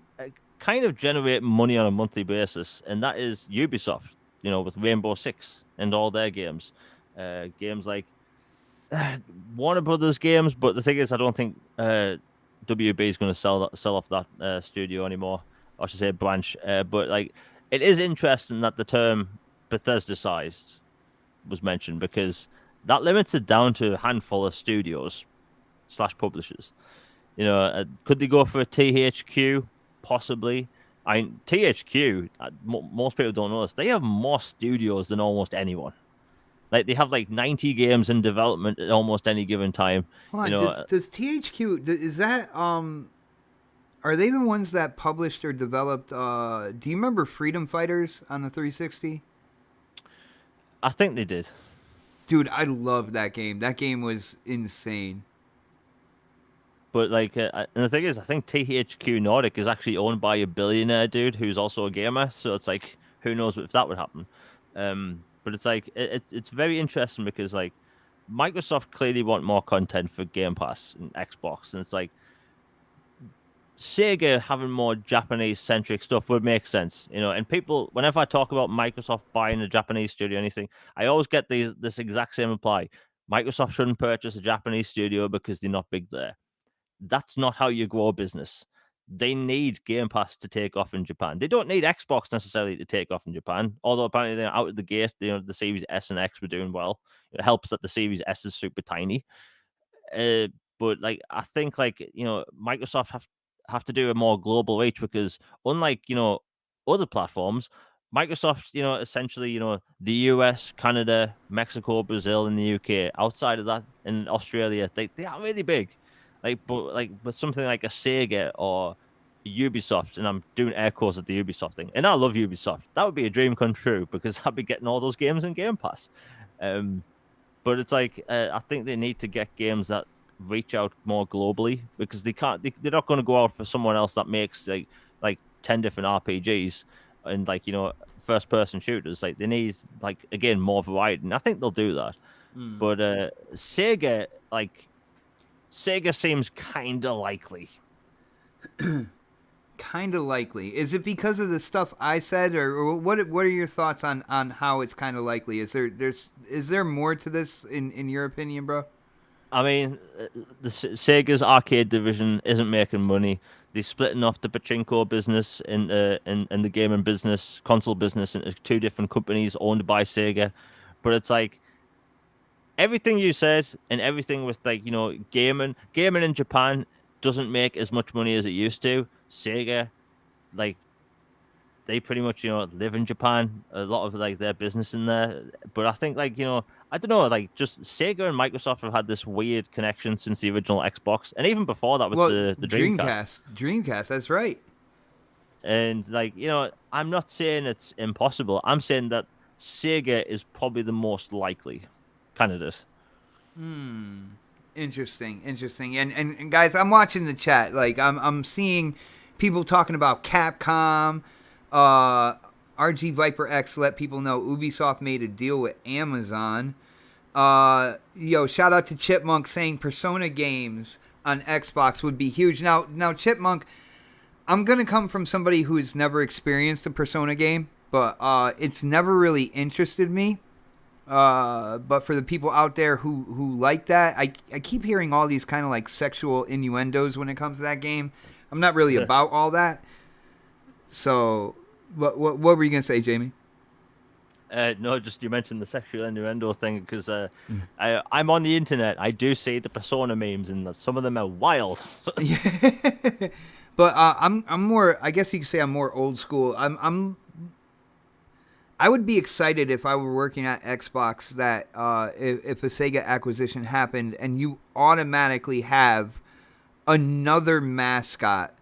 [SPEAKER 2] kind of generate money on a monthly basis. And that is Ubisoft, with Rainbow Six and all their games. Games like Warner Brothers games, but the thing is, I don't think WB is going to sell off that studio anymore. Or I should say branch. But like, it is interesting that the term Bethesda-sized was mentioned because that limits it down to a handful of studios slash publishers. Could they go for a THQ? Possibly. THQ. Most people don't know this. They have more studios than almost anyone. Like they have like 90 games in development at almost any given time.
[SPEAKER 1] Hold on, does THQ is that are they the ones that published or developed do you remember Freedom Fighters on the 360?
[SPEAKER 2] I think they did.
[SPEAKER 1] Dude, I loved that game. That game was insane.
[SPEAKER 2] But like, and the thing is, I think THQ Nordic is actually owned by a billionaire dude who's also a gamer. So it's like, who knows if that would happen? But it's like, it's very interesting because like, Microsoft clearly want more content for Game Pass and Xbox, and it's like Sega having more Japanese centric stuff would make sense, And people, whenever I talk about Microsoft buying a Japanese studio or anything, I always get this exact same reply: Microsoft shouldn't purchase a Japanese studio because they're not big there. That's not how you grow a business. They need Game Pass to take off in Japan. They don't need Xbox necessarily to take off in Japan, although apparently they're out of the gate. The Series S and X were doing well. It helps that the Series S is super tiny. But like I think Microsoft have to do a more global reach because unlike other platforms, Microsoft essentially the US, Canada, Mexico, Brazil, and the UK. Outside of that, in Australia, they aren't really big. But something like a Sega or Ubisoft, and I'm doing air quotes at the Ubisoft thing, and I love Ubisoft. That would be a dream come true because I'd be getting all those games in Game Pass. But it's like I think they need to get games that reach out more globally because they're not going to go out for someone else that makes like 10 different RPGs and first person shooters. Like they need again more variety, and I think they'll do that. But Sega seems kind of likely.
[SPEAKER 1] Kind of likely. Is it because of the stuff I said, or what are your thoughts on how it's kind of likely? Is there more to this in your opinion, bro?
[SPEAKER 2] I mean, the Sega's arcade division isn't making money. They're splitting off the pachinko business and the gaming business, console business into two different companies owned by Sega. But it's like everything you said and everything with gaming in Japan doesn't make as much money as it used to. Sega, they pretty much live in Japan. A lot of their business in there. But I think I don't know, just Sega and Microsoft have had this weird connection since the original Xbox, and even before that with the Dreamcast.
[SPEAKER 1] Dreamcast, that's right.
[SPEAKER 2] And I'm not saying it's impossible. I'm saying that Sega is probably the most likely candidate.
[SPEAKER 1] Interesting. And guys, I'm watching the chat. Like I'm seeing people talking about Capcom. RG Viper X let people know Ubisoft made a deal with Amazon. Shout out to Chipmunk saying Persona games on Xbox would be huge. Now Chipmunk, I'm gonna come from somebody who's never experienced a Persona game, but it's never really interested me. But for the people out there who like that, I keep hearing all these kind of like sexual innuendos when it comes to that game. I'm not really about all that. So, what were you gonna say, Jamie?
[SPEAKER 2] No, just you mentioned the sexual innuendo thing because I'm on the internet. I do see the Persona memes, and some of them are wild.
[SPEAKER 1] But I'm more. I guess you could say I'm more old school. I would be excited if I were working at Xbox that if a Sega acquisition happened and you automatically have another mascot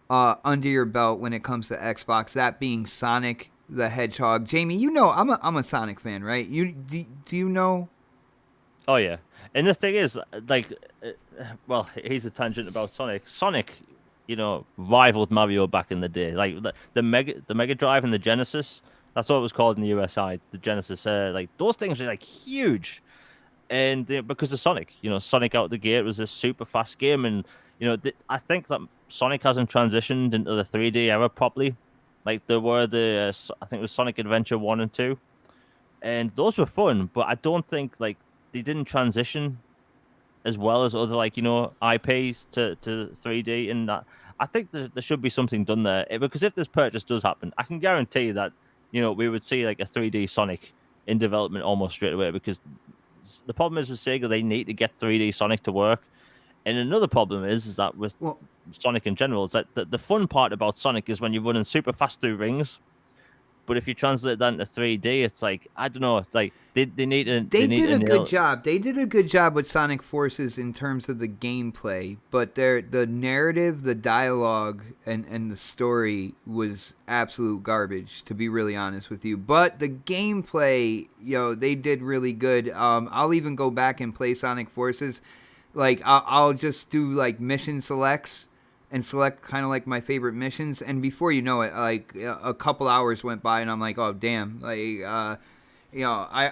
[SPEAKER 1] under your belt when it comes to Xbox, that being Sonic the Hedgehog. Jamie, I'm a Sonic fan, right? Do you know?
[SPEAKER 2] Oh yeah, and the thing is, well, here's a tangent about Sonic. Sonic, rivaled Mario back in the day. Like the Mega Drive and the Genesis. That's what it was called in the USI. The Genesis. Those things are huge, and because of Sonic, Sonic out the gate was a super fast game, and I think that Sonic hasn't transitioned into the 3D era properly. Like there were I think it was Sonic Adventure 1 and 2, and those were fun, but I don't think they didn't transition as well as other IPs to 3D, and that I think there should be something done there. Because if this purchase does happen, I can guarantee that we would see like a 3D Sonic in development almost straight away. Because the problem is with Sega, they need to get 3D Sonic to work. And another problem is that with Sonic in general, is that the fun part about Sonic is when you're running super fast through rings. But if you translate that into 3D, it's like, I don't know, it's like they need to
[SPEAKER 1] did a good job. They did a good job with Sonic Forces in terms of the gameplay, but the narrative, the dialogue, and the story was absolute garbage, to be really honest with you. But the gameplay, they did really good. I'll even go back and play Sonic Forces. Like, I'll just do like mission selects and select kind of like my favorite missions, and before you know it, like a couple hours went by, and I'm like, oh damn, like I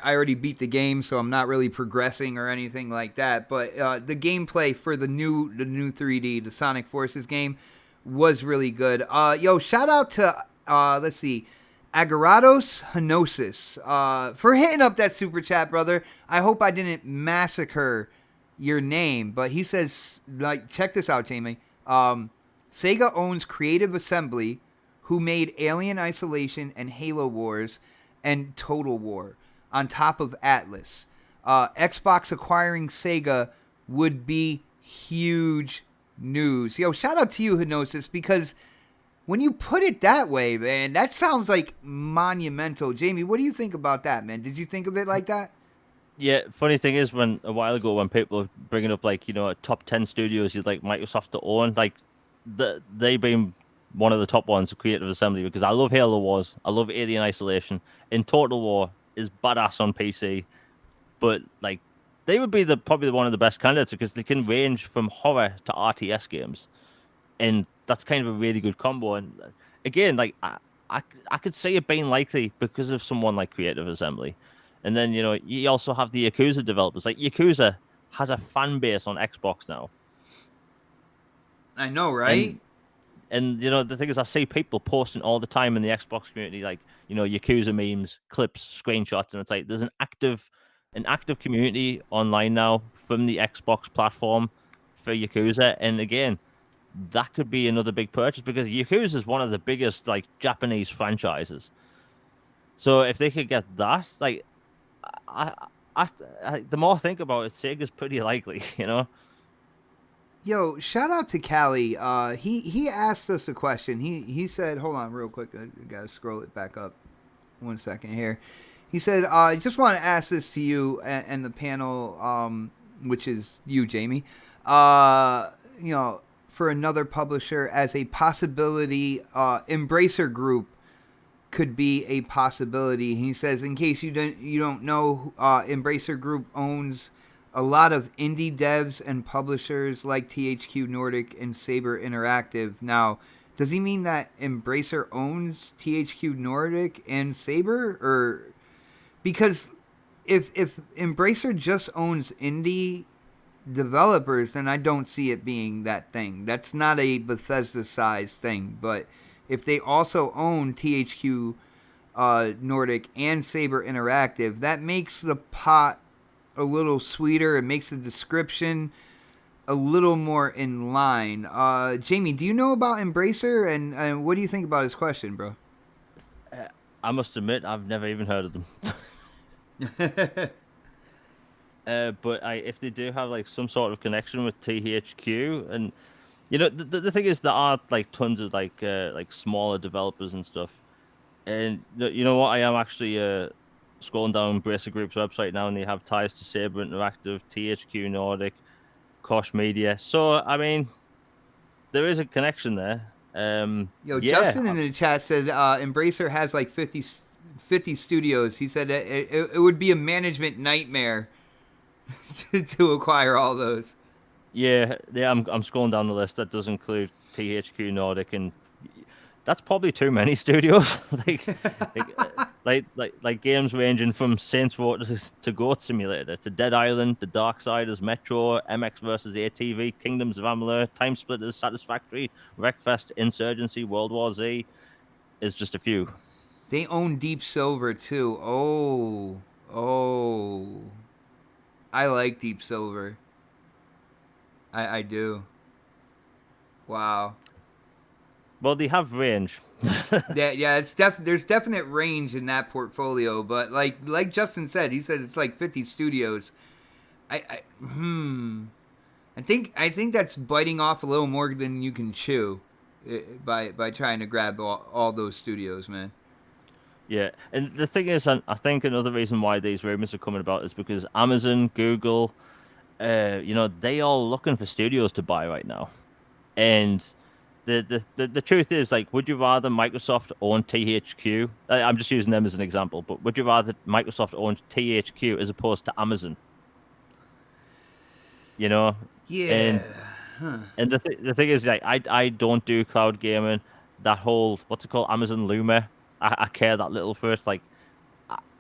[SPEAKER 1] already beat the game, so I'm not really progressing or anything like that. But the gameplay for the new 3D, the Sonic Forces game, was really good. Shout out to let's see, Agarados Henosis for hitting up that super chat, brother. I hope I didn't massacre your name, but he says, like, check this out, Jamie. Sega owns Creative Assembly, who made Alien Isolation and Halo Wars and Total War, on top of Atlas. Xbox acquiring Sega would be huge news. Shout out to you, Henosis, because when you put it that way, man, that sounds like monumental. Jamie, what do you think about that, man? Did you think of it like that?
[SPEAKER 2] Yeah, funny thing is, a while ago when people were bringing up like top 10 studios you'd like Microsoft to own, like they been one of the top ones of Creative Assembly, because I love Halo Wars, I love Alien Isolation, and Total War is badass on PC, but like they would be probably one of the best candidates because they can range from horror to RTS games, and that's kind of a really good combo. And again, like I could see it being likely because of someone like Creative Assembly. And then, you also have the Yakuza developers. Like, Yakuza has a fan base on Xbox now.
[SPEAKER 1] I know, right?
[SPEAKER 2] And the thing is, I see people posting all the time in the Xbox community, like, Yakuza memes, clips, screenshots, and it's like there's an active community online now from the Xbox platform for Yakuza. And again, that could be another big purchase because Yakuza is one of the biggest, like, Japanese franchises. So if they could get that, like, the more I think about it, Sega's pretty likely,
[SPEAKER 1] Yo, shout out to Callie. He asked us a question. He said, hold on real quick. I gotta scroll it back up. 1 second here. He said, I just want to ask this to you and the panel, which is you, Jamie. For another publisher as a possibility, Embracer Group could be a possibility. He says, in case you don't know, Embracer Group owns a lot of indie devs and publishers like THQ Nordic and Saber Interactive. Now, does he mean that Embracer owns THQ Nordic and Saber? Or because if Embracer just owns indie developers, then I don't see it being that thing. That's not a Bethesda-sized thing. But if they also own THQ Nordic and Saber Interactive, that makes the pot a little sweeter. It makes the description a little more in line. Jamie, do you know about Embracer, and what do you think about his question, bro?
[SPEAKER 2] I must admit, I've never even heard of them. But if they do have like some sort of connection with THQ, and the thing is, there are like tons of like smaller developers and stuff, and you know what? I am actually scrolling down Embracer Group's website now, and they have ties to Saber Interactive, THQ Nordic, Koch Media. So I mean, there is a connection there.
[SPEAKER 1] Justin in the chat said Embracer has like 50 studios. He said it would be a management nightmare to acquire all those.
[SPEAKER 2] Yeah. I'm scrolling down the list. That does include THQ Nordic, and that's probably too many studios. like games ranging from Saints Row to Goat Simulator to Dead Island, The Darksiders, Metro, MX vs ATV, Kingdoms of Amalur, Time Splitters, Satisfactory, Wreckfest, Insurgency, World War Z is just a few.
[SPEAKER 1] They own Deep Silver too. Oh. I like Deep Silver. I do. Wow.
[SPEAKER 2] Well, they have range.
[SPEAKER 1] Yeah, there's definite range in that portfolio, but like Justin said, he said it's like 50 studios. I I think that's biting off a little more than you can chew by trying to grab all those studios, man.
[SPEAKER 2] Yeah, and the thing is, I think another reason why these rumors are coming about is because Amazon, Google, they all looking for studios to buy right now. And the truth is, like, would you rather Microsoft own THQ? I'm just using them as an example, but would you rather Microsoft own THQ as opposed to Amazon? You know,
[SPEAKER 1] Yeah.
[SPEAKER 2] and and the thing is, like, I don't do cloud gaming. That whole what's it called, Amazon Luma. I care that little for it. Like,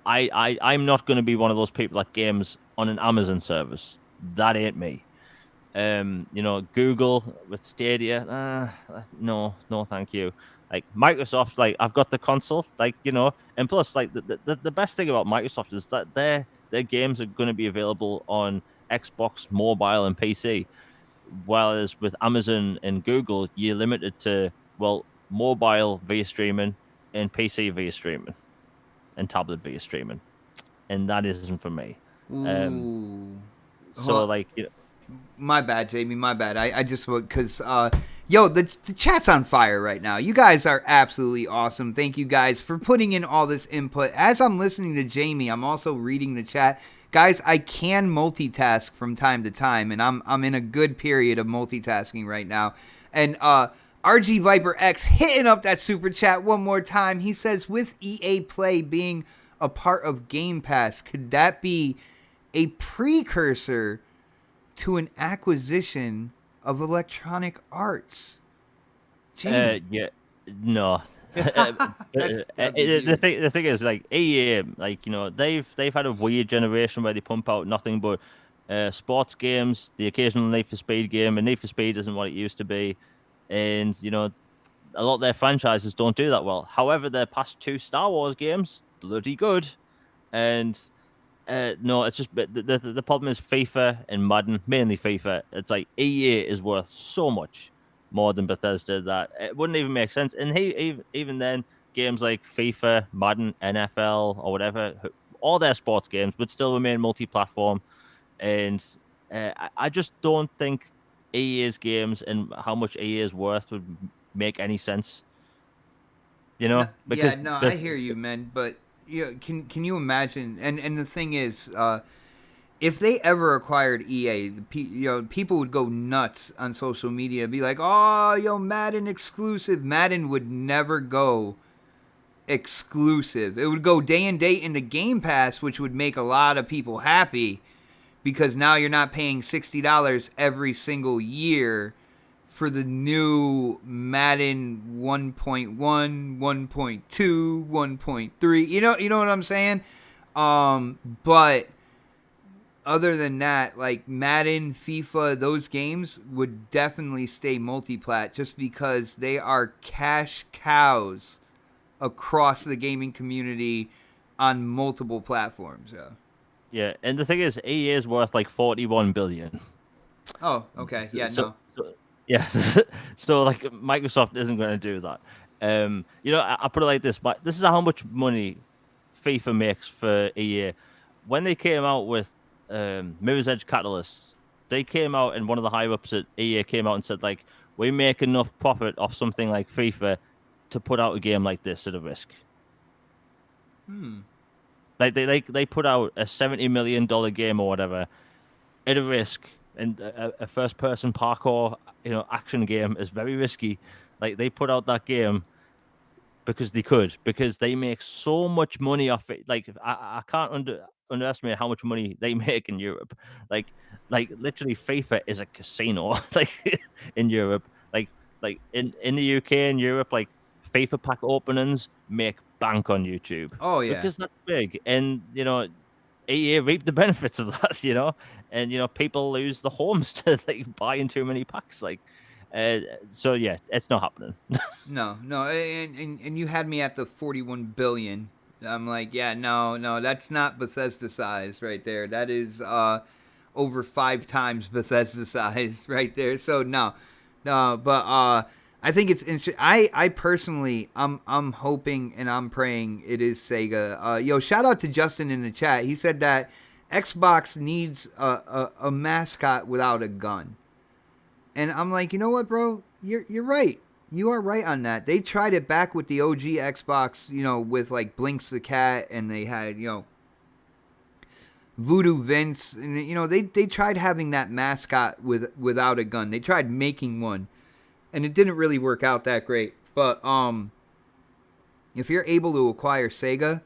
[SPEAKER 2] I'm not going to be one of those people that games on an Amazon service. That ain't me. Google with Stadia, no, thank you. Like Microsoft, like I've got the console, like and plus, like the best thing about Microsoft is that their games are going to be available on Xbox, mobile, and PC. Whereas with Amazon and Google, you're limited to mobile via streaming and PC via streaming and tablet via streaming, and that isn't for me. Um,
[SPEAKER 1] Ooh.
[SPEAKER 2] so
[SPEAKER 1] Well,
[SPEAKER 2] like
[SPEAKER 1] my bad, Jamie. My bad. I just because yo, the chat's on fire right now. You guys are absolutely awesome. Thank you guys for putting in all this input. As I'm listening to Jamie, I'm also reading the chat. Guys, I can multitask from time to time, and I'm in a good period of multitasking right now. And RG Viper X hitting up that super chat one more time. He says, with EA Play being a part of Game Pass, could that be a precursor to an acquisition of Electronic Arts? Jamie.
[SPEAKER 2] Yeah, no.
[SPEAKER 1] That'd be huge.
[SPEAKER 2] The thing is, like EA, like they've had a weird generation where they pump out nothing but sports games, the occasional Need for Speed game, and Need for Speed isn't what it used to be, and a lot of their franchises don't do that well. However, their past two Star Wars games, bloody good, and no, it's just the problem is FIFA and Madden, mainly FIFA. It's like EA is worth so much more than Bethesda that it wouldn't even make sense. And even then, games like FIFA, Madden, NFL, or whatever, all their sports games would still remain multi-platform. And I just don't think EA's games and how much EA is worth would make any sense.
[SPEAKER 1] No, yeah,
[SPEAKER 2] Because
[SPEAKER 1] no, I hear you, man. But can you imagine? And the thing is, if they ever acquired EA, people would go nuts on social media, be like, "Oh, Madden exclusive." Madden would never go exclusive. It would go day and date into Game Pass, which would make a lot of people happy because now you're not paying $60 every single year for the new Madden 1.1, 1.2, 1.3. You know what I'm saying? But other than that, like Madden, FIFA, those games would definitely stay multi-plat just because they are cash cows across the gaming community on multiple platforms. Yeah.
[SPEAKER 2] yeah, and the thing is, EA is worth like 41 billion.
[SPEAKER 1] Oh, okay. Yeah,
[SPEAKER 2] So,
[SPEAKER 1] no.
[SPEAKER 2] so yeah, so like Microsoft isn't going to do that. I put it like this, but this is how much money FIFA makes for a year. When they came out with Mirror's Edge Catalyst, they came out and one of the higher ups at EA came out and said like, we make enough profit off something like FIFA to put out a game like this at a risk. Like they put out a $70 million game or whatever at a risk, and a first person parkour action game is very risky. Like they put out that game because they could, because they make so much money off it. Like I can't underestimate how much money they make in Europe. Like literally FIFA is a casino like in Europe. Like in the UK and Europe, like FIFA pack openings make bank on YouTube
[SPEAKER 1] Oh, yeah.
[SPEAKER 2] because that's big. And EA reap the benefits of that, and people lose the homes to like buying too many packs. Like so yeah, it's not happening.
[SPEAKER 1] No, and you had me at the 41 billion. I'm like, yeah, no, that's not Bethesda size right there. That is over 5 times Bethesda size right there. So no, but I think it's interesting. I personally, I'm hoping and I'm praying it is Sega. Yo, shout out to Justin in the chat. He said that Xbox needs a mascot without a gun, and I'm like, you know what, bro? You're right. You are right on that. They tried it back with the OG Xbox, with like Blinks the cat, and they had Voodoo Vince, and they tried having that mascot without a gun. They tried making one, and it didn't really work out that great. But if you're able to acquire Sega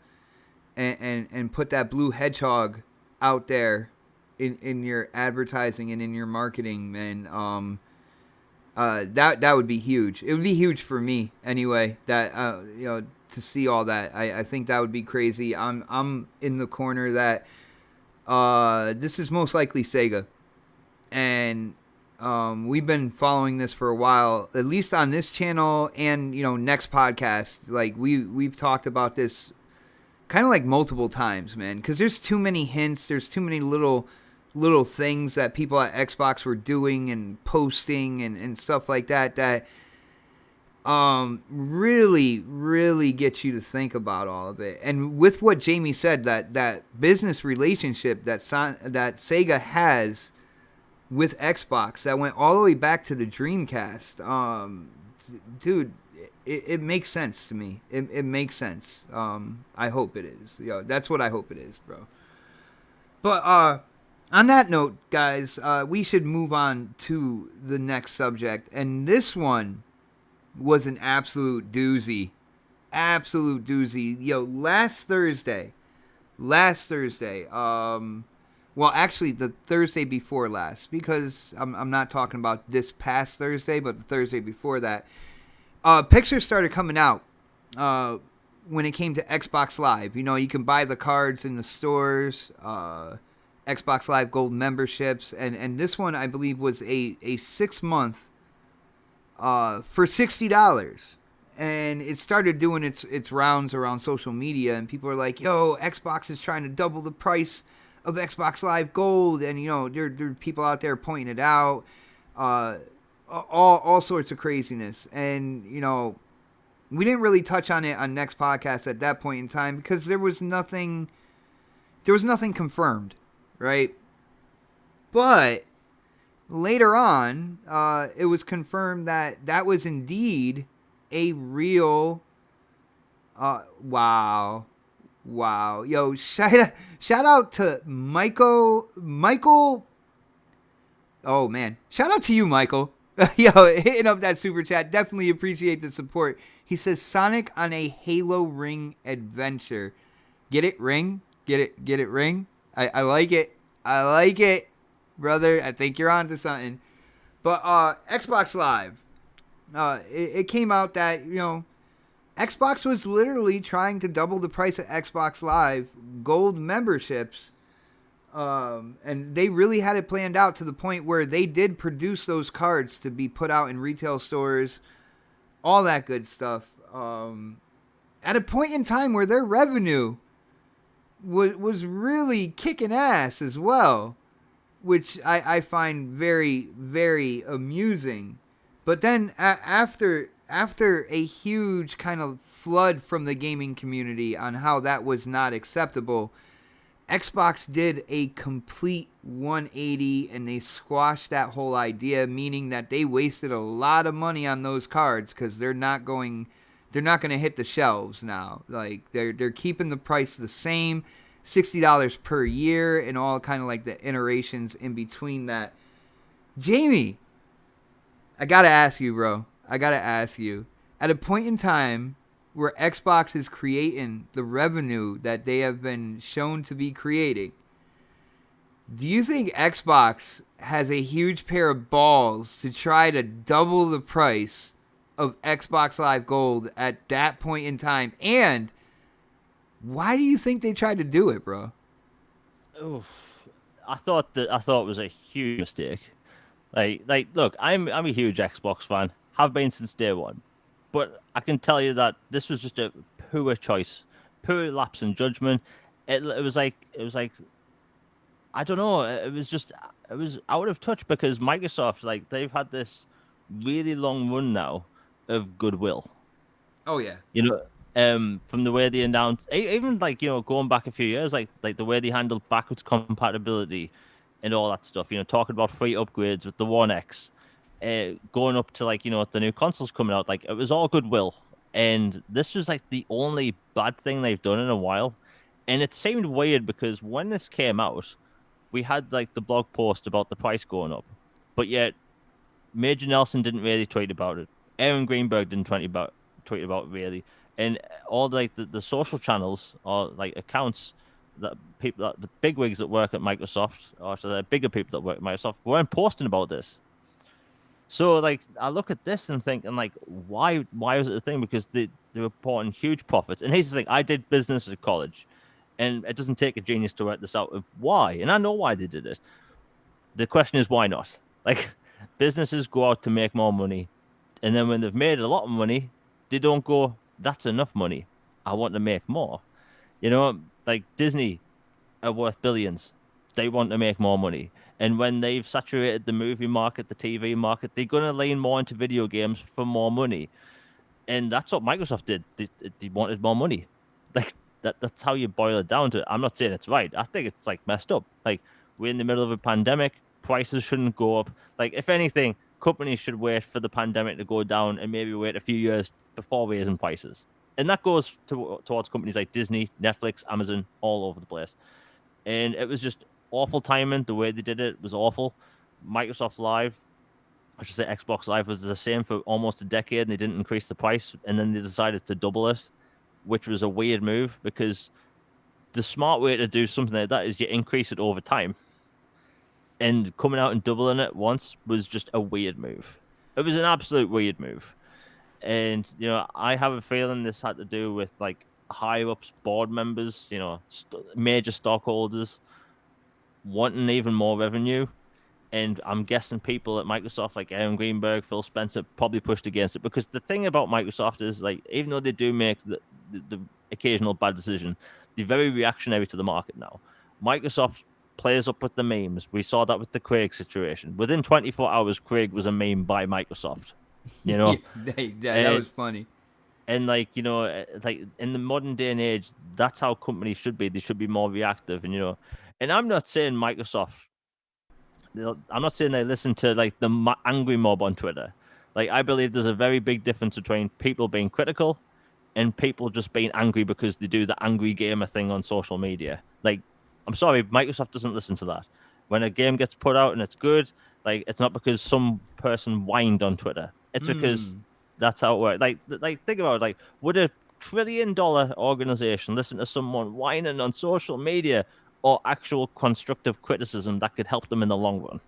[SPEAKER 1] and put that blue hedgehog out there in your advertising and in your marketing, man, that would be huge. It would be huge for me anyway. That to see all that, I think that would be crazy. I'm in the corner that this is most likely Sega, and we've been following this for a while, at least on this channel and next podcast. Like we've talked about this kind of like multiple times, man, because there's too many hints. There's too many little things that people at Xbox were doing and posting and stuff like that really, really gets you to think about all of it. And with what Jamie said, that business relationship that Sega has with Xbox that went all the way back to the Dreamcast, dude, it makes sense to me. It makes sense. I hope it is. That's what I hope it is, bro. But on that note, guys, we should move on to the next subject. And this one was an absolute doozy. Absolute doozy. Last Thursday, well, actually, the Thursday before last, because I'm not talking about this past Thursday, but the Thursday before that, pictures started coming out when it came to Xbox Live. You can buy the cards in the stores, Xbox Live Gold memberships, and this one, I believe, was a 6-month for $60. And it started doing its rounds around social media, and people are like, yo, Xbox is trying to double the price of Xbox Live Gold, and there are people out there pointing it out, all sorts of craziness. And we didn't really touch on it on next podcast at that point in time because there was nothing confirmed, right? But later on, it was confirmed that was indeed a real wow. Yo, shout out to Michael. Oh man, shout out to you, Michael. Yo, hitting up that super chat. Definitely appreciate the support. He says Sonic on a Halo Ring adventure. Get it, Ring? Get it, Ring? I like it. I like it, brother. I think you're onto something. But Xbox Live, it came out that Xbox was literally trying to double the price of Xbox Live Gold memberships, and they really had it planned out to the point where they did produce those cards to be put out in retail stores, all that good stuff. At a point in time where their revenue was really kicking ass as well, which I find very, very amusing. But then after a huge kind of flood from the gaming community on how that was not acceptable, Xbox did a complete 180 and they squashed that whole idea, meaning that they wasted a lot of money on those cards because they're not going to hit the shelves now. Like they're keeping the price the same, $60 per year, and all kind of like the iterations in between that. Jamie, I gotta ask you, bro. At a point in time where Xbox is creating the revenue that they have been shown to be creating, do you think Xbox has a huge pair of balls to try to double the price of Xbox Live Gold at that point in time? And why do you think they tried to do it, bro?
[SPEAKER 2] Oof. I thought it was a huge mistake. Like, look, I'm a huge Xbox fan. Have been since day one. But I can tell you that this was just a poor choice, poor lapse in judgment. It was like I don't know. It was out of touch because Microsoft, like, they've had this really long run now of goodwill.
[SPEAKER 1] Oh yeah.
[SPEAKER 2] You know, from the way they announced, even like, going back a few years, like the way they handled backwards compatibility and all that stuff. Talking about free upgrades with the One X, going up to, like, the new consoles coming out. Like, it was all goodwill, and this was like the only bad thing they've done in a while. And it seemed weird because when this came out, we had like the blog post about the price going up, but yet Major Nelson didn't really tweet about it. Aaron Greenberg didn't tweet about it really, and all like the social channels or like accounts that people, that the bigwigs that work at Microsoft, or so the bigger people that work at Microsoft, weren't posting about this. So like I look at this and think, and like, why was it a thing? Because they were reporting huge profits. And here's the thing: I did business at college, and it doesn't take a genius to work this out of why. And I know why they did it. The question is why not? Like, businesses go out to make more money, and then when they've made a lot of money, they don't go, that's enough money, I want to make more. Like Disney are worth billions, they want to make more money. And when they've saturated the movie market, the TV market, they're going to lean more into video games for more money. And that's what Microsoft did. They wanted more money. Like, that's how you boil it down to it. I'm not saying it's right. I think it's like messed up. Like, we're in the middle of a pandemic. Prices shouldn't go up. Like, if anything, companies should wait for the pandemic to go down and maybe wait a few years before raising prices. And that goes towards companies like Disney, Netflix, Amazon, all over the place. And it was just awful timing. The way they did it was awful. Microsoft Live, I should say Xbox Live, was the same for almost a decade, and they didn't increase the price, and then they decided to double it, which was a weird move because the smart way to do something like that is you increase it over time. And coming out and doubling it once was just a weird move. It was an absolute weird move. And, I have a feeling this had to do with like higher ups, board members, major stockholders wanting even more revenue. And I'm guessing people at Microsoft, like Aaron Greenberg, Phil Spencer, probably pushed against it. Because the thing about Microsoft is, like, even though they do make the occasional bad decision, they're very reactionary to the market now. Microsoft plays up with the memes. We saw that with the Craig situation. Within 24 hours, Craig was a meme by Microsoft.
[SPEAKER 1] Yeah, that was funny.
[SPEAKER 2] And like, like in the modern day and age, that's how companies should be. They should be more reactive. And and I'm not saying Microsoft, I'm not saying they listen to like the angry mob on Twitter. Like, I believe there's a very big difference between people being critical and people just being angry because they do the angry gamer thing on social media. Like, I'm sorry, Microsoft doesn't listen to that. When a game gets put out and it's good, like, it's not because some person whined on Twitter. It's because that's how it works. Like think about it. Like, would a $1 trillion organization listen to someone whining on social media or actual constructive criticism that could help them in the long run?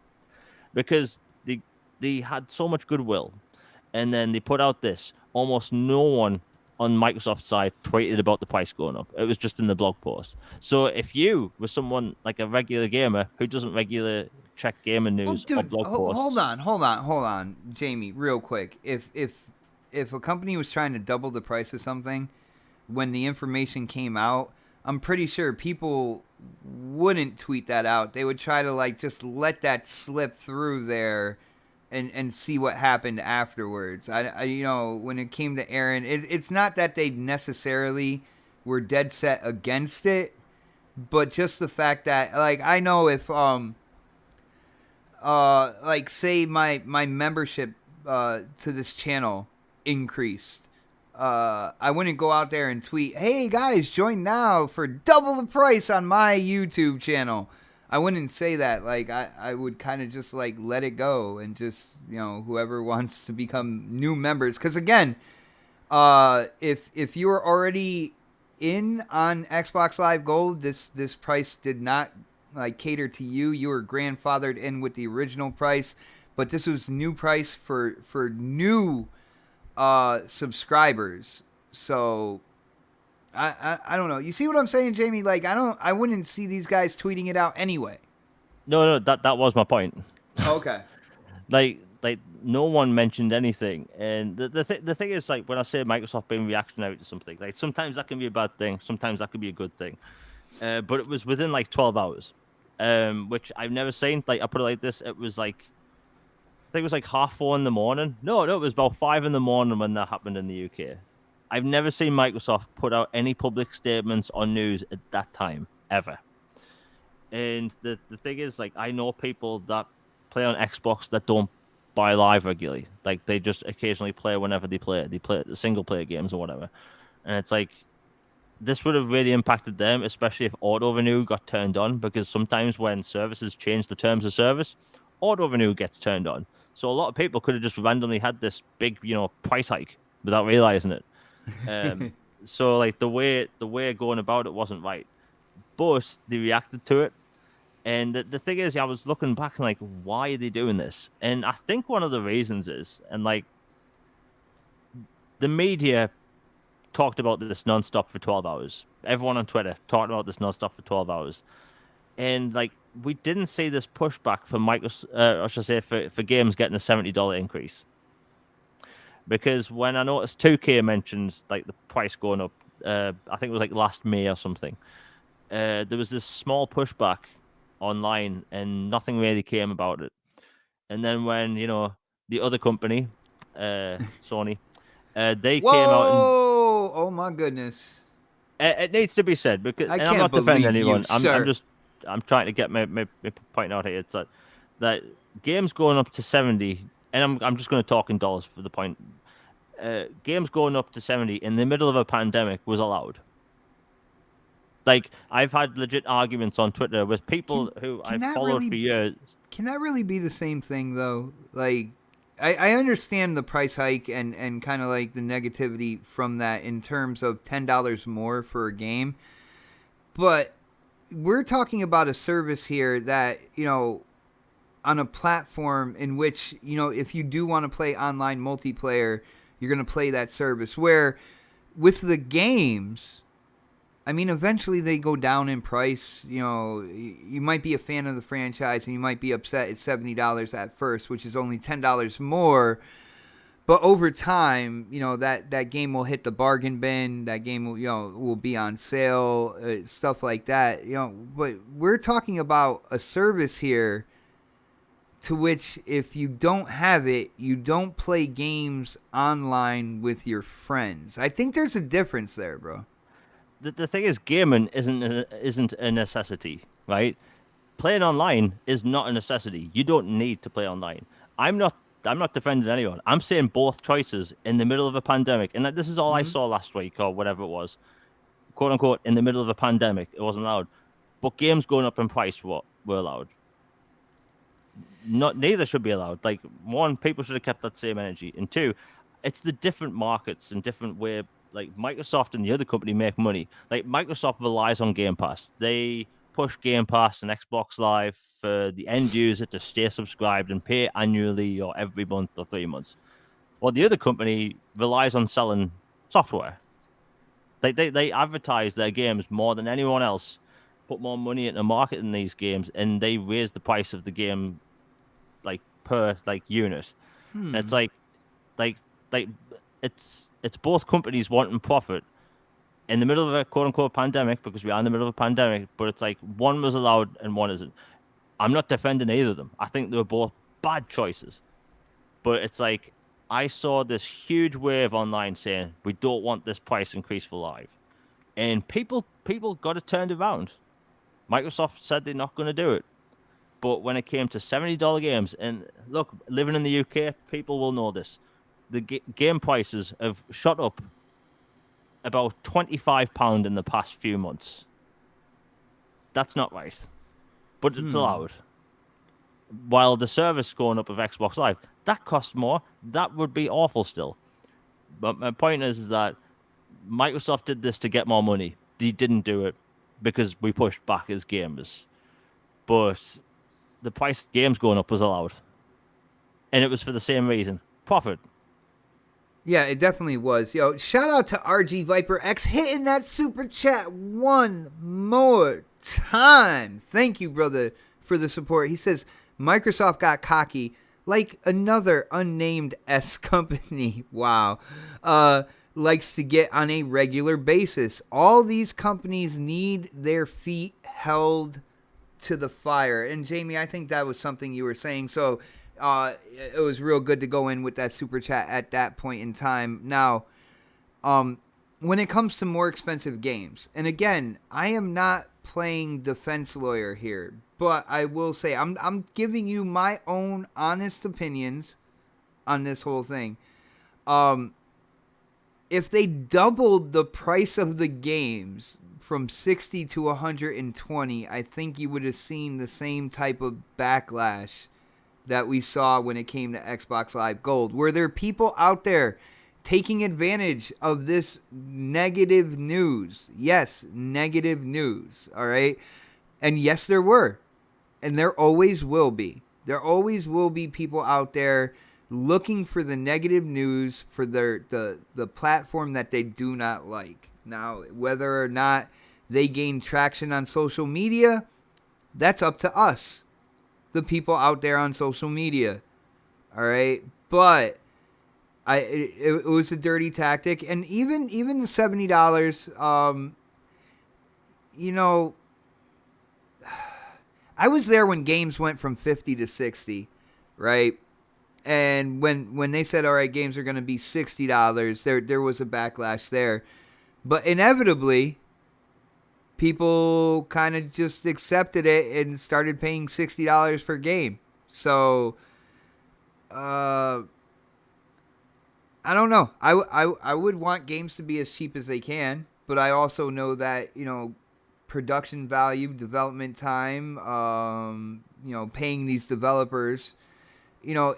[SPEAKER 2] Because they had so much goodwill, and then they put out this. Almost no one on Microsoft's side tweeted about the price going up. It was just in the blog post. So if you were someone like a regular gamer who doesn't regularly check gaming news or blog posts,
[SPEAKER 1] hold on, Jamie, real quick. If a company was trying to double the price of something, when the information came out, I'm pretty sure people wouldn't tweet that out. They would try to like just let that slip through there and see what happened afterwards. I when it came to Aaron, it's not that they necessarily were dead set against it, but just the fact that, like, I know if like, say my membership to this channel increased, I wouldn't go out there and tweet, "Hey guys, join now for double the price on my YouTube channel." I wouldn't say that. Like, I would kind of just like let it go and just, whoever wants to become new members. Because again, if you were already in on Xbox Live Gold, this price did not like cater to you. You were grandfathered in with the original price, but this was new price for new subscribers. So I don't know. You see what I'm saying, Jamie? Like, I wouldn't see these guys tweeting it out anyway.
[SPEAKER 2] No, that was my point.
[SPEAKER 1] Okay.
[SPEAKER 2] like no one mentioned anything, and the thing is, like, when I say Microsoft being reactionary to something, like, sometimes that can be a bad thing, sometimes that can be a good thing. But it was within like 12 hours. which I've never seen. Like, I put it like this: it was like, I think it was like 4:30 in the morning. No, it was about 5 in the morning when that happened in the UK. I've never seen Microsoft put out any public statements on news at that time ever. And the thing is, like, I know people that play on Xbox that don't buy live regularly. Like, they just occasionally play whenever they play. They play the single player games or whatever. And it's like, this would have really impacted them, especially if auto renew got turned on, because sometimes when services change the terms of service, auto renew gets turned on. So a lot of people could have just randomly had this big, price hike without realizing it. So like the way going about it wasn't right, but they reacted to it. And the thing is, I was looking back and like, why are they doing this? And I think one of the reasons is, and like, the media talked about this nonstop for 12 hours. Everyone on Twitter talked about this nonstop for 12 hours. And like, we didn't see this pushback for Microsoft, I should say, for games getting a $70 increase. Because when I noticed 2K mentioned like the price going up, I think it was like last May or something, there was this small pushback online and nothing really came about it. And then when, the other company, Sony, they
[SPEAKER 1] Whoa!
[SPEAKER 2] came out and
[SPEAKER 1] Oh my goodness!
[SPEAKER 2] it needs to be said, because
[SPEAKER 1] I
[SPEAKER 2] and
[SPEAKER 1] can't
[SPEAKER 2] I'm not defending
[SPEAKER 1] believe
[SPEAKER 2] anyone.
[SPEAKER 1] you, sir.
[SPEAKER 2] I'm trying to get my point out here. It's that games going up to 70, and I'm just going to talk in dollars for the point. Games going up to 70 in the middle of a pandemic was allowed. Like, I've had legit arguments on Twitter with people who I've followed for years.
[SPEAKER 1] Can that really be the same thing though? Like, I understand the price hike and kind of like the negativity from that in terms of $10 more for a game, but we're talking about a service here that, on a platform in which, if you do want to play online multiplayer, you're going to play that service. Where with the games, I mean, eventually they go down in price. You might be a fan of the franchise and you might be upset it's $70 at first, which is only $10 more. But over time, that game will hit the bargain bin. That game will be on sale, stuff like that. But we're talking about a service here to which if you don't have it, you don't play games online with your friends. I think there's a difference there, bro.
[SPEAKER 2] The thing is, gaming isn't a necessity, right? Playing online is not a necessity. You don't need to play online. I'm not defending anyone. I'm saying both choices in the middle of a pandemic, and this is all I saw last week or whatever it was, quote unquote, in the middle of a pandemic. It wasn't allowed, but games going up in price were allowed. Neither should be allowed. Like, one, people should have kept that same energy, and two, it's the different markets and different way. Like, Microsoft and the other company make money. Like, Microsoft relies on Game Pass. They push Game Pass and Xbox Live for the end user to stay subscribed and pay annually or every month or 3 months. Well, the other company relies on selling software. They advertise their games more than anyone else, put more money into marketing these games, and they raise the price of the game like per like unit. And it's like it's both companies wanting profit in the middle of a quote unquote pandemic, because we are in the middle of a pandemic, but it's like one was allowed and one isn't. I'm not defending either of them. I think they were both bad choices. But it's like, I saw this huge wave online saying we don't want this price increase for live. And people got it turned around. Microsoft said they're not going to do it. But when it came to $70 games, and look, living in the UK, people will know this. The game prices have shot up about £25 in the past few months. That's not right. But it's allowed. While the service going up of Xbox Live, that costs more. That would be awful still. But my point is that Microsoft did this to get more money. They didn't do it because we pushed back as gamers. But the price of games going up was allowed. And it was for the same reason. Profit.
[SPEAKER 1] Yeah, it definitely was. Yo, shout out to RG Viper X hitting that super chat one more time. Thank you, brother, for the support. He says Microsoft got cocky like another unnamed S company. Wow. Likes to get on a regular basis. All these companies need their feet held to the fire. And Jamie, I think that was something you were saying. So it was real good to go in with that super chat at that point in time. Now, when it comes to more expensive games, and again, I am not playing defense lawyer here, but I will say I'm giving you my own honest opinions on this whole thing. If they doubled the price of the games from 60 to 120, I think you would have seen the same type of backlash that we saw when it came to Xbox Live Gold. Were there people out there taking advantage of this negative news? Yes, negative news, all right? And yes, there were. And there always will be. There always will be people out there looking for the negative news for the platform that they do not like. Now, whether or not they gain traction on social media, that's up to us, the people out there on social media. All right? But it was a dirty tactic. And even the $70, you know, I was there when games went from 50 to 60, right? And when they said, all right, games are going to be $60, there was a backlash there. But inevitably, people kind of just accepted it and started paying $60 per game. So, I don't know. I would want games to be as cheap as they can, but I also know that, you know, production value, development time, you know, paying these developers, you know,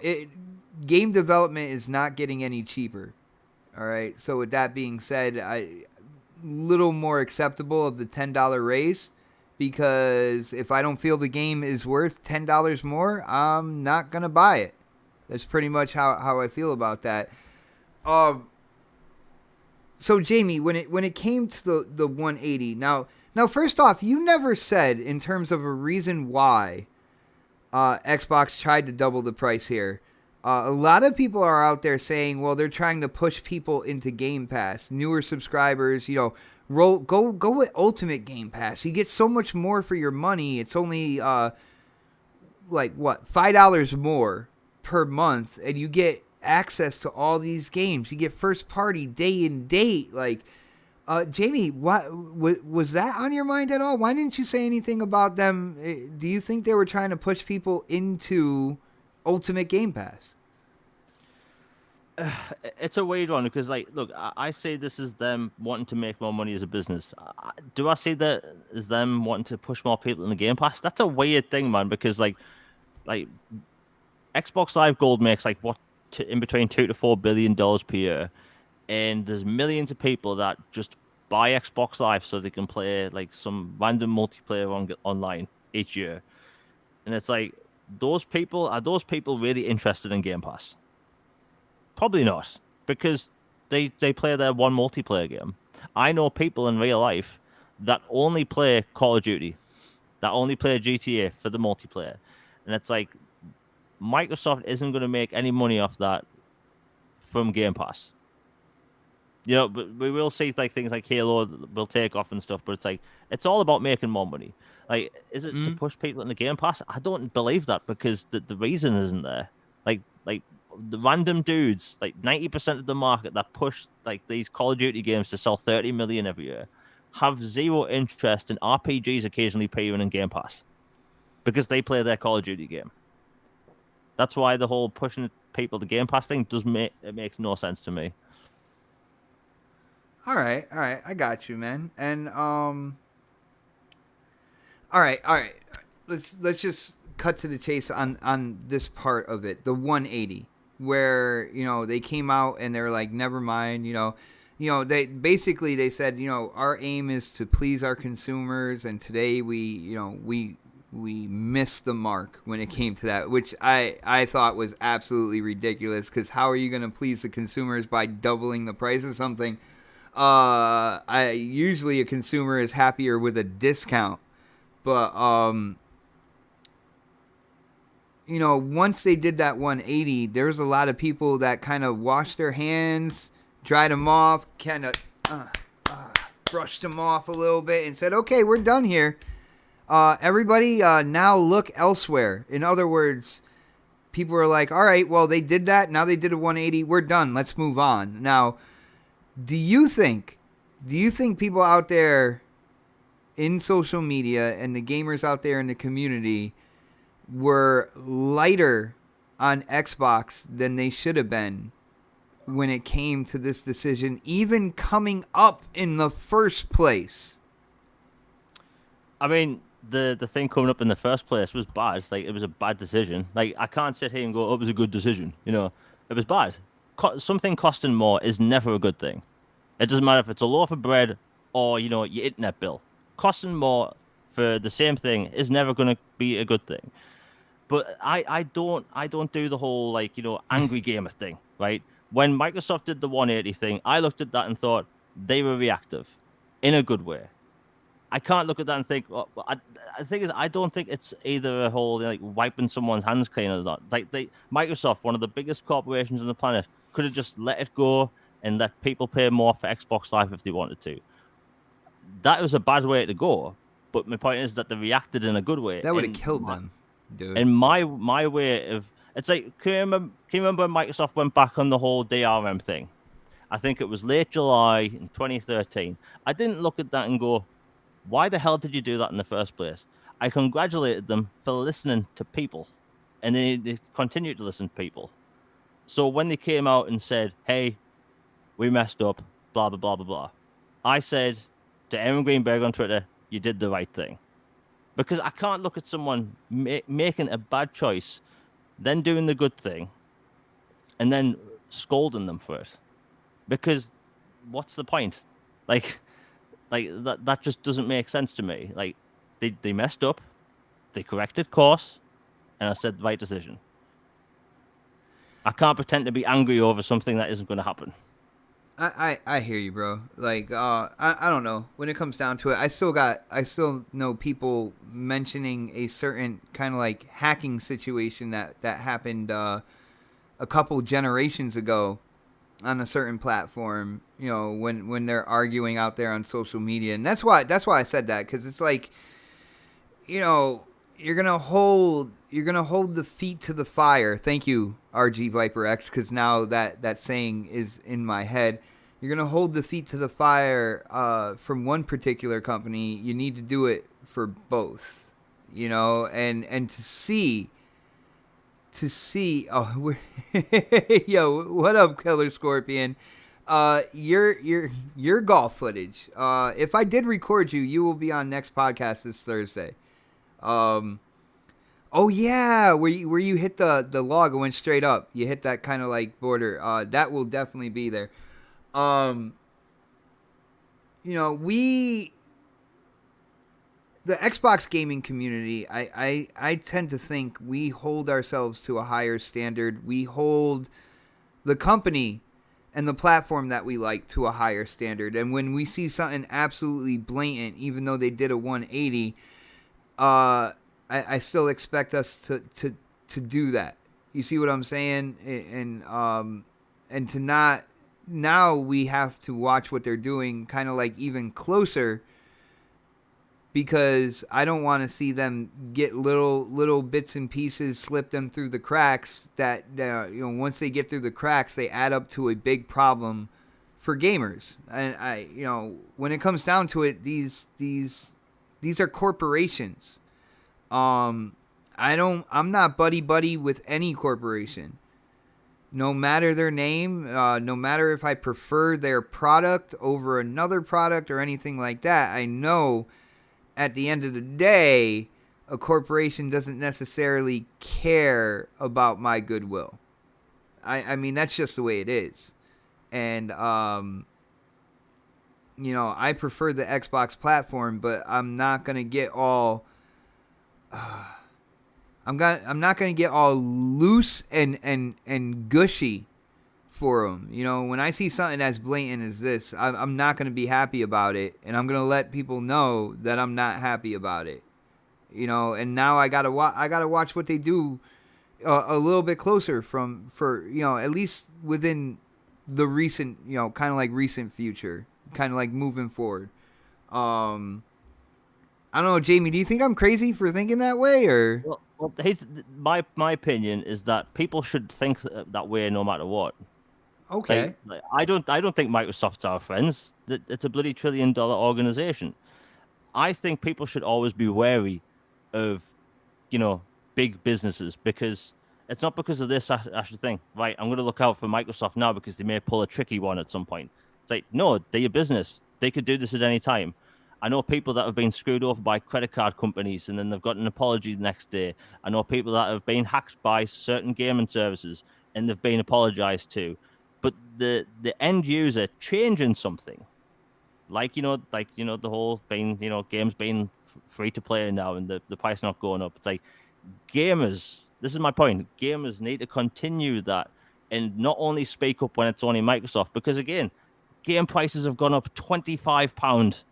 [SPEAKER 1] game development is not getting any cheaper. All right. So with that being said, little more acceptable of the $10 raise, because if I don't feel the game is worth $10 more, I'm not going to buy it. That's pretty much how I feel about that. So Jamie, when it came to the 180, now first off, you never said in terms of a reason why Xbox tried to double the price here. A lot of people are out there saying, well, they're trying to push people into Game Pass, newer subscribers, you know, go with Ultimate Game Pass. You get so much more for your money. It's only like what, $5 more per month, and you get access to all these games. You get first party, day and date. Like, Jamie, what was that on your mind at all? Why didn't you say anything about them? Do you think they were trying to push people into Ultimate Game Pass?
[SPEAKER 2] It's a weird one because, like, look, I say this is them wanting to make more money as a business. Do I see that as them wanting to push more people in the Game Pass? That's a weird thing, man, because like Xbox Live Gold makes like in between $2 to $4 billion per year, and there's millions of people that just buy Xbox Live so they can play like some random multiplayer online each year. And it's like, are those people really interested in Game Pass? Probably not, because they play their one multiplayer game. I know people in real life that only play Call of Duty, that only play GTA for the multiplayer. And it's like, Microsoft isn't going to make any money off that from Game Pass. You know, but we will see like things like Halo will take off and stuff, but it's like, it's all about making more money. Like, is it to push people in the Game Pass? I don't believe that, because the reason isn't there. Like the random dudes, like 90% of the market that push like these Call of Duty games to sell 30 million every year, have zero interest in RPGs occasionally appearing in Game Pass, because they play their Call of Duty game. That's why the whole pushing people to Game Pass thing makes no sense to me.
[SPEAKER 1] All right, I got you, man. And all right. Let's just cut to the chase on this part of it, the 180, where, you know, they came out and they're like, never mind, you know, they said, you know, our aim is to please our consumers, and today we missed the mark when it came to that, which I thought was absolutely ridiculous, because how are you going to please the consumers by doubling the price of something? Usually a consumer is happier with a discount, but you know, once they did that 180, there was a lot of people that kind of washed their hands, dried them off, kind of brushed them off a little bit, and said, okay, we're done here. everybody now look elsewhere. In other words, people are like, all right, well, they did that. Now they did a 180. We're done. Let's move on. Now, do you think people out there in social media and the gamers out there in the community were lighter on Xbox than they should have been when it came to this decision, even coming up in the first place?
[SPEAKER 2] I mean, the thing coming up in the first place was bad. Like, it was a bad decision. Like, I can't sit here and go, oh, it was a good decision. You know, it was bad. Something costing more is never a good thing. It doesn't matter if it's a loaf of bread or, you know, your internet bill. Costing more for the same thing is never going to be a good thing. But I don't do the whole, like, you know, angry gamer thing, right? When Microsoft did the 180 thing, I looked at that and thought they were reactive in a good way. I can't look at that and think. Well, the thing is, I don't think it's either a whole like wiping someone's hands clean or not. Like Microsoft, one of the biggest corporations on the planet, could have just let it go and let people pay more for Xbox Live if they wanted to. That was a bad way to go. But my point is that they reacted in a good way.
[SPEAKER 1] That would have killed them, dude.
[SPEAKER 2] And my way of it's like, can you remember when Microsoft went back on the whole DRM thing? I think it was late July in 2013. I didn't look at that and go, why the hell did you do that in the first place? I congratulated them for listening to people, and they continued to listen to people. So when they came out and said, hey, we messed up, blah, blah, blah, blah, blah, I said to Aaron Greenberg on Twitter, you did the right thing. Because I can't look at someone making a bad choice, then doing the good thing, and then scolding them for it. Because what's the point? Like that just doesn't make sense to me. Like, they messed up, they corrected course, and I said the right decision. I can't pretend to be angry over something that isn't going to happen.
[SPEAKER 1] I hear you, bro. Like, I don't know. When it comes down to it, I still know people mentioning a certain kind of like hacking situation that happened a couple generations ago on a certain platform, you know, when they're arguing out there on social media. And that's why I said that, because it's like, you know, you're gonna hold the feet to the fire. Thank you, RG Viper X, because now that saying is in my head. You're gonna hold the feet to the fire from one particular company. You need to do it for both, you know, and to see. Oh, yo, what up, Killer Scorpion? Your golf footage. If I did record you, you will be on next podcast this Thursday. Oh yeah, where you hit the log and went straight up. You hit that kind of like border. That will definitely be there. You know, the Xbox gaming community, I tend to think we hold ourselves to a higher standard. We hold the company and the platform that we like to a higher standard. And when we see something absolutely blatant, even though they did a 180, I still expect us to do that. You see what I'm saying? And to not, now we have to watch what they're doing kind of like even closer, because I don't want to see them get little bits and pieces, slip them through the cracks that, you know, once they get through the cracks, they add up to a big problem for gamers. And you know, when it comes down to it, these are corporations. I'm not buddy with any corporation. No matter their name, no matter if I prefer their product over another product or anything like that, I know at the end of the day, a corporation doesn't necessarily care about my goodwill. I mean, that's just the way it is. And, you know, I prefer the Xbox platform, but I'm not going to get all... I'm not going to get all loose and gushy for them. You know, when I see something as blatant as this, I'm not going to be happy about it, and I'm going to let people know that I'm not happy about it. You know, and now I got to watch what they do a little bit closer for you know, at least within the recent, you know, kind of like recent future, kind of like moving forward. I don't know, Jamie. Do you think I'm crazy for thinking that way, or
[SPEAKER 2] Well, my opinion is that people should think that way no matter what.
[SPEAKER 1] okay?
[SPEAKER 2] I don't think Microsoft's our friends. It's a bloody $1 trillion organization. I think people should always be wary of, you know, big businesses because it's not because of this. I should think, right, I'm going to look out for Microsoft now because they may pull a tricky one at some point. It's like, no, they're your business. They could do this at any time. I know people that have been screwed over by credit card companies and then they've got an apology the next day. I know people that have been hacked by certain gaming services and they've been apologized to. But the end user changing something, the whole being, games being free to play now and the price not going up. It's like gamers, this is my point. Gamers need to continue that and not only speak up when it's only Microsoft, because again, game prices have gone up £25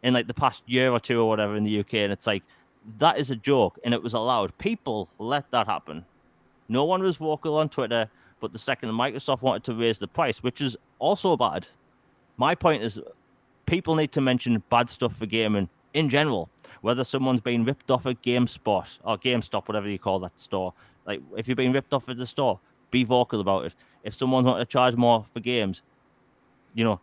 [SPEAKER 2] in like the past year or two or whatever in the UK, and it's like that is a joke, and it was allowed. People let that happen. No one was vocal on Twitter, but the second Microsoft wanted to raise the price, which is also bad. My point is, people need to mention bad stuff for gaming in general. Whether someone's been ripped off at GameSpot or GameStop, whatever you call that store. Like, if you've been ripped off at the store, be vocal about it. If someone's wanting to charge more for games,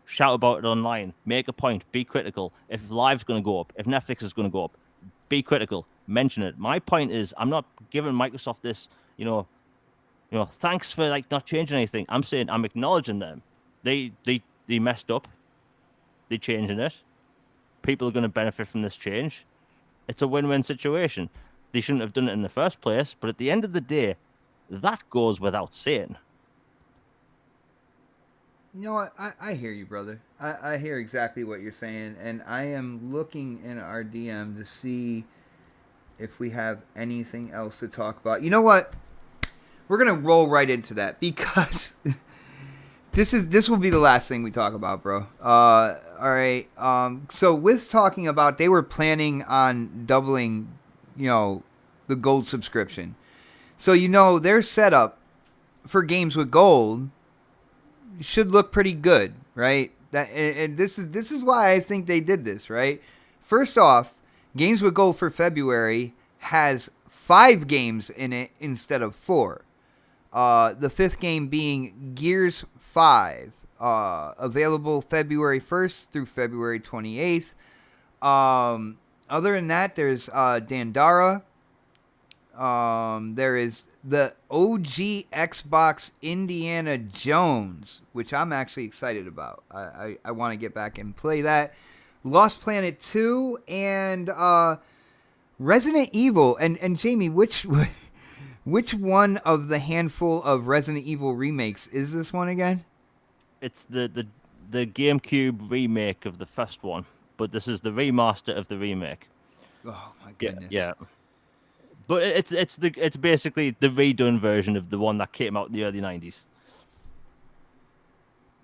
[SPEAKER 2] shout about it online. Make a point. Be critical. If Live's going to go up, if Netflix is going to go up, be critical. Mention it. My point is, I'm not giving Microsoft this, thanks for like not changing anything. I'm saying I'm acknowledging them. They messed up. They're changing it. People are going to benefit from this change. It's a win-win situation. They shouldn't have done it in the first place, but at the end of the day, that goes without saying.
[SPEAKER 1] You know what? I hear you, brother. I hear exactly what you're saying, and I am looking in our DM to see if we have anything else to talk about. You know what? We're gonna roll right into that because this will be the last thing we talk about, bro. All right. So with talking about, they were planning on doubling, the gold subscription. So their setup for games with gold should look pretty good, right? And this is why I think they did this, right? First off, games with gold for February has 5 games in it instead of 4. The 5th game being Gears 5, available February 1st through February 28th. Other than that, there's Dandara. There is the OG Xbox Indiana Jones, which I'm actually excited about. I want to get back and play that. Lost Planet 2 and Resident Evil. And Jamie, which one of the handful of Resident Evil remakes is this one again?
[SPEAKER 2] It's the GameCube remake of the first one, but this is the remaster of the remake.
[SPEAKER 1] Oh my goodness.
[SPEAKER 2] Yeah. But it's basically the redone version of the one that came out in the early 90s.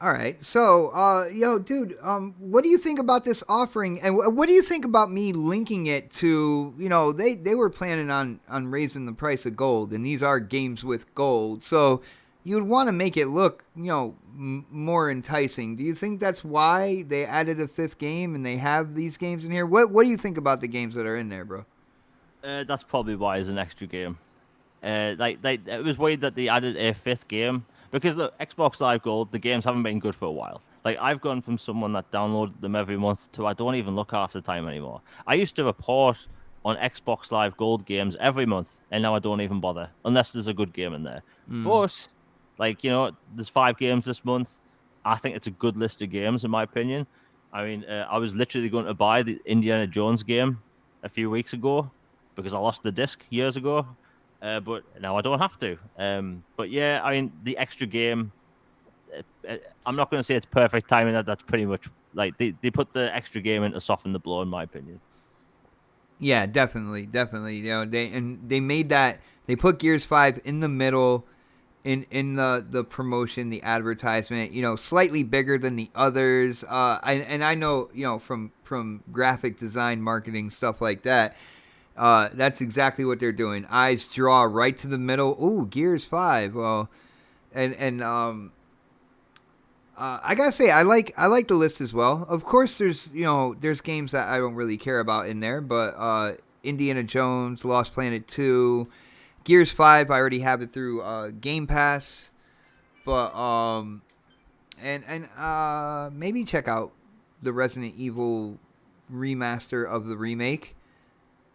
[SPEAKER 1] All right. So, dude, what do you think about this offering? And what do you think about me linking it to, they were planning on raising the price of gold, and these are games with gold. So you would want to make it look, more enticing. Do you think that's why they added a 5th game and they have these games in here? What do you think about the games that are in there, bro?
[SPEAKER 2] That's probably why it's an extra game. It was weird that they added a 5th game. Because look, Xbox Live Gold, the games haven't been good for a while. Like, I've gone from someone that downloaded them every month to I don't even look half the time anymore. I used to report on Xbox Live Gold games every month, and now I don't even bother, unless there's a good game in there. But, there's 5 games this month. I think it's a good list of games, in my opinion. I mean, I was literally going to buy the Indiana Jones game a few weeks ago, because I lost the disc years ago. But now I don't have to. But yeah, I mean, the extra game, I'm not going to say it's perfect timing. That's pretty much like they put the extra game in to soften the blow, in my opinion.
[SPEAKER 1] Yeah, definitely. They made that, they put Gears 5 in the middle in the promotion, the advertisement, slightly bigger than the others. I know, from graphic design, marketing, stuff like that. That's exactly what they're doing. Eyes draw right to the middle. Ooh, Gears 5. Well, and I gotta say, I like the list as well. Of course, there's games that I don't really care about in there, but Indiana Jones, Lost Planet 2, Gears 5, I already have it through Game Pass, but maybe check out the Resident Evil remaster of the remake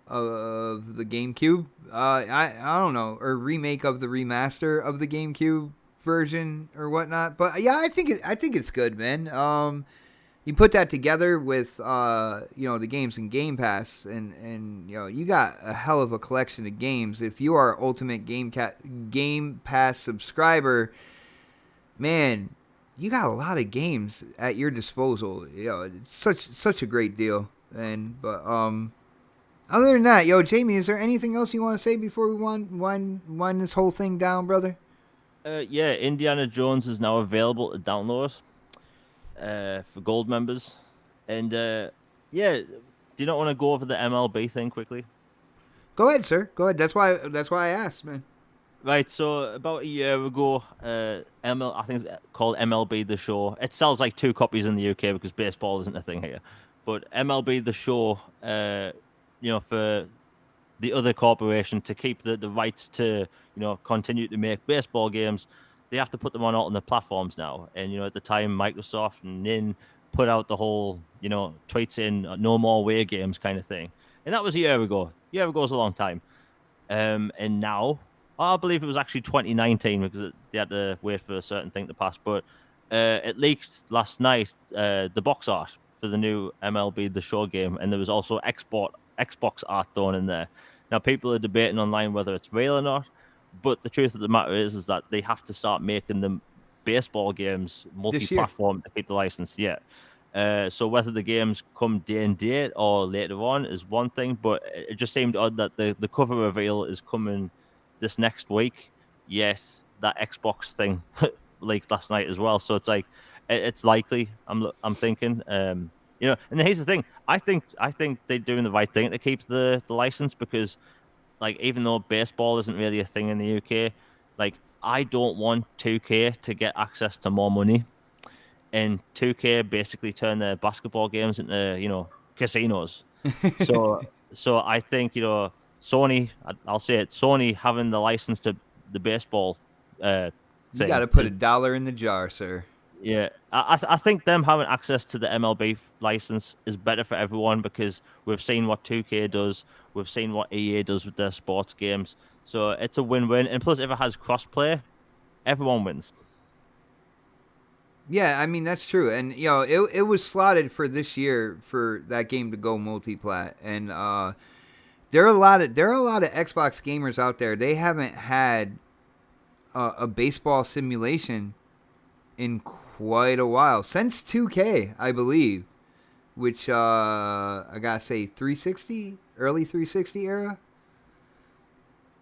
[SPEAKER 1] of the GameCube. I don't know, or remake of the remaster of the GameCube version or whatnot. But yeah, I think it's good, man. You put that together with the games in Game Pass, and you got a hell of a collection of games. If you are Ultimate Game Pass subscriber, man, you got a lot of games at your disposal. It's such a great deal. But other than that, Jamie, is there anything else you want to say before we wind this whole thing down, brother?
[SPEAKER 2] Yeah, Indiana Jones is now available to download for gold members. And yeah, do you not want to go over the MLB thing quickly?
[SPEAKER 1] Go ahead, sir. Go ahead. That's why I asked, man.
[SPEAKER 2] Right, so about a year ago, I think it's called MLB The Show. It sells like 2 copies in the UK because baseball isn't a thing here. But MLB The Show, for the other corporation to keep the rights to, continue to make baseball games, they have to put them on all the platforms now. And, at the time, Microsoft and Nin put out the whole, tweets in no more away games kind of thing. And that was a year ago. A year ago is a long time. And now, I believe it was actually 2019 because they had to wait for a certain thing to pass. But it leaked last night, the box art for the new MLB The Show game. And there was also Xbox art thrown in there. Now, people are debating online whether it's real or not. But the truth of the matter is that they have to start making them baseball games multi-platform to keep the license. Yeah. So whether the games come day and date or later on is one thing, but it just seemed odd that the cover reveal is coming this next week. Yes, that Xbox thing leaked last night as well. So it's like it's likely. I'm thinking. And here's the thing. I think they're doing the right thing to keep the license because, like, even though baseball isn't really a thing in the UK, like, I don't want 2K to get access to more money. And 2K basically turn their basketball games into, casinos. So I think, Sony, I'll say it, Sony having the license to the baseball thing.
[SPEAKER 1] You got to put $1 in the jar, sir.
[SPEAKER 2] Yeah, I think them having access to the MLB license is better for everyone because we've seen what 2K does. We've seen what EA does with their sports games. So it's a win-win. And plus, if it has cross-play, everyone wins.
[SPEAKER 1] Yeah, I mean, that's true. And, it was slotted for this year for that game to go multi-plat. And there are a lot of Xbox gamers out there. They haven't had a baseball simulation in quite a while. Since 2K, I believe. Which, I gotta say, 360? Early 360 era?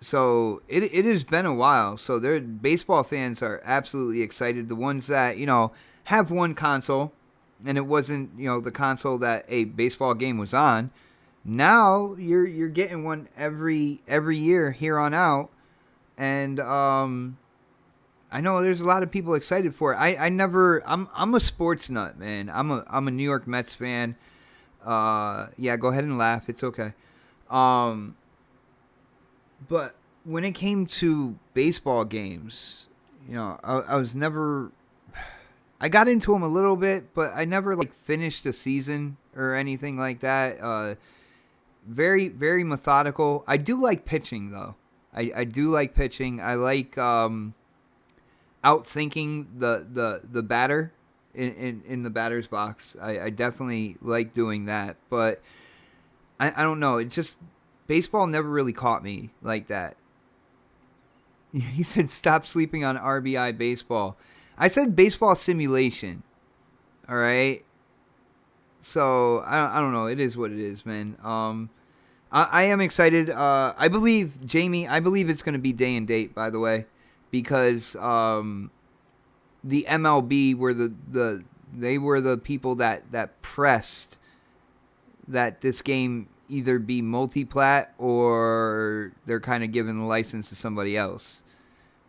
[SPEAKER 1] So it has been a while. So baseball fans are absolutely excited. The ones that have one console, and it wasn't the console that a baseball game was on. Now you're getting one every year here on out, and I know there's a lot of people excited for it. I'm a sports nut, man. I'm a New York Mets fan. Yeah, go ahead and laugh. It's okay. But when it came to baseball games, I was never. I got into them a little bit, but I never finished a season or anything like that. Very, very methodical. I do like pitching though. I do like pitching. I like outthinking the batter in the batter's box. I definitely like doing that, but I don't know. It just. Baseball never really caught me like that. He said, stop sleeping on RBI baseball. I said baseball simulation. All right. So, I don't know. It is what it is, man. I am excited. I believe, Jamie, it's going to be day and date, by the way. Because the MLB were they were the people that pressed that this game either be multi-plat or they're kind of giving the license to somebody else.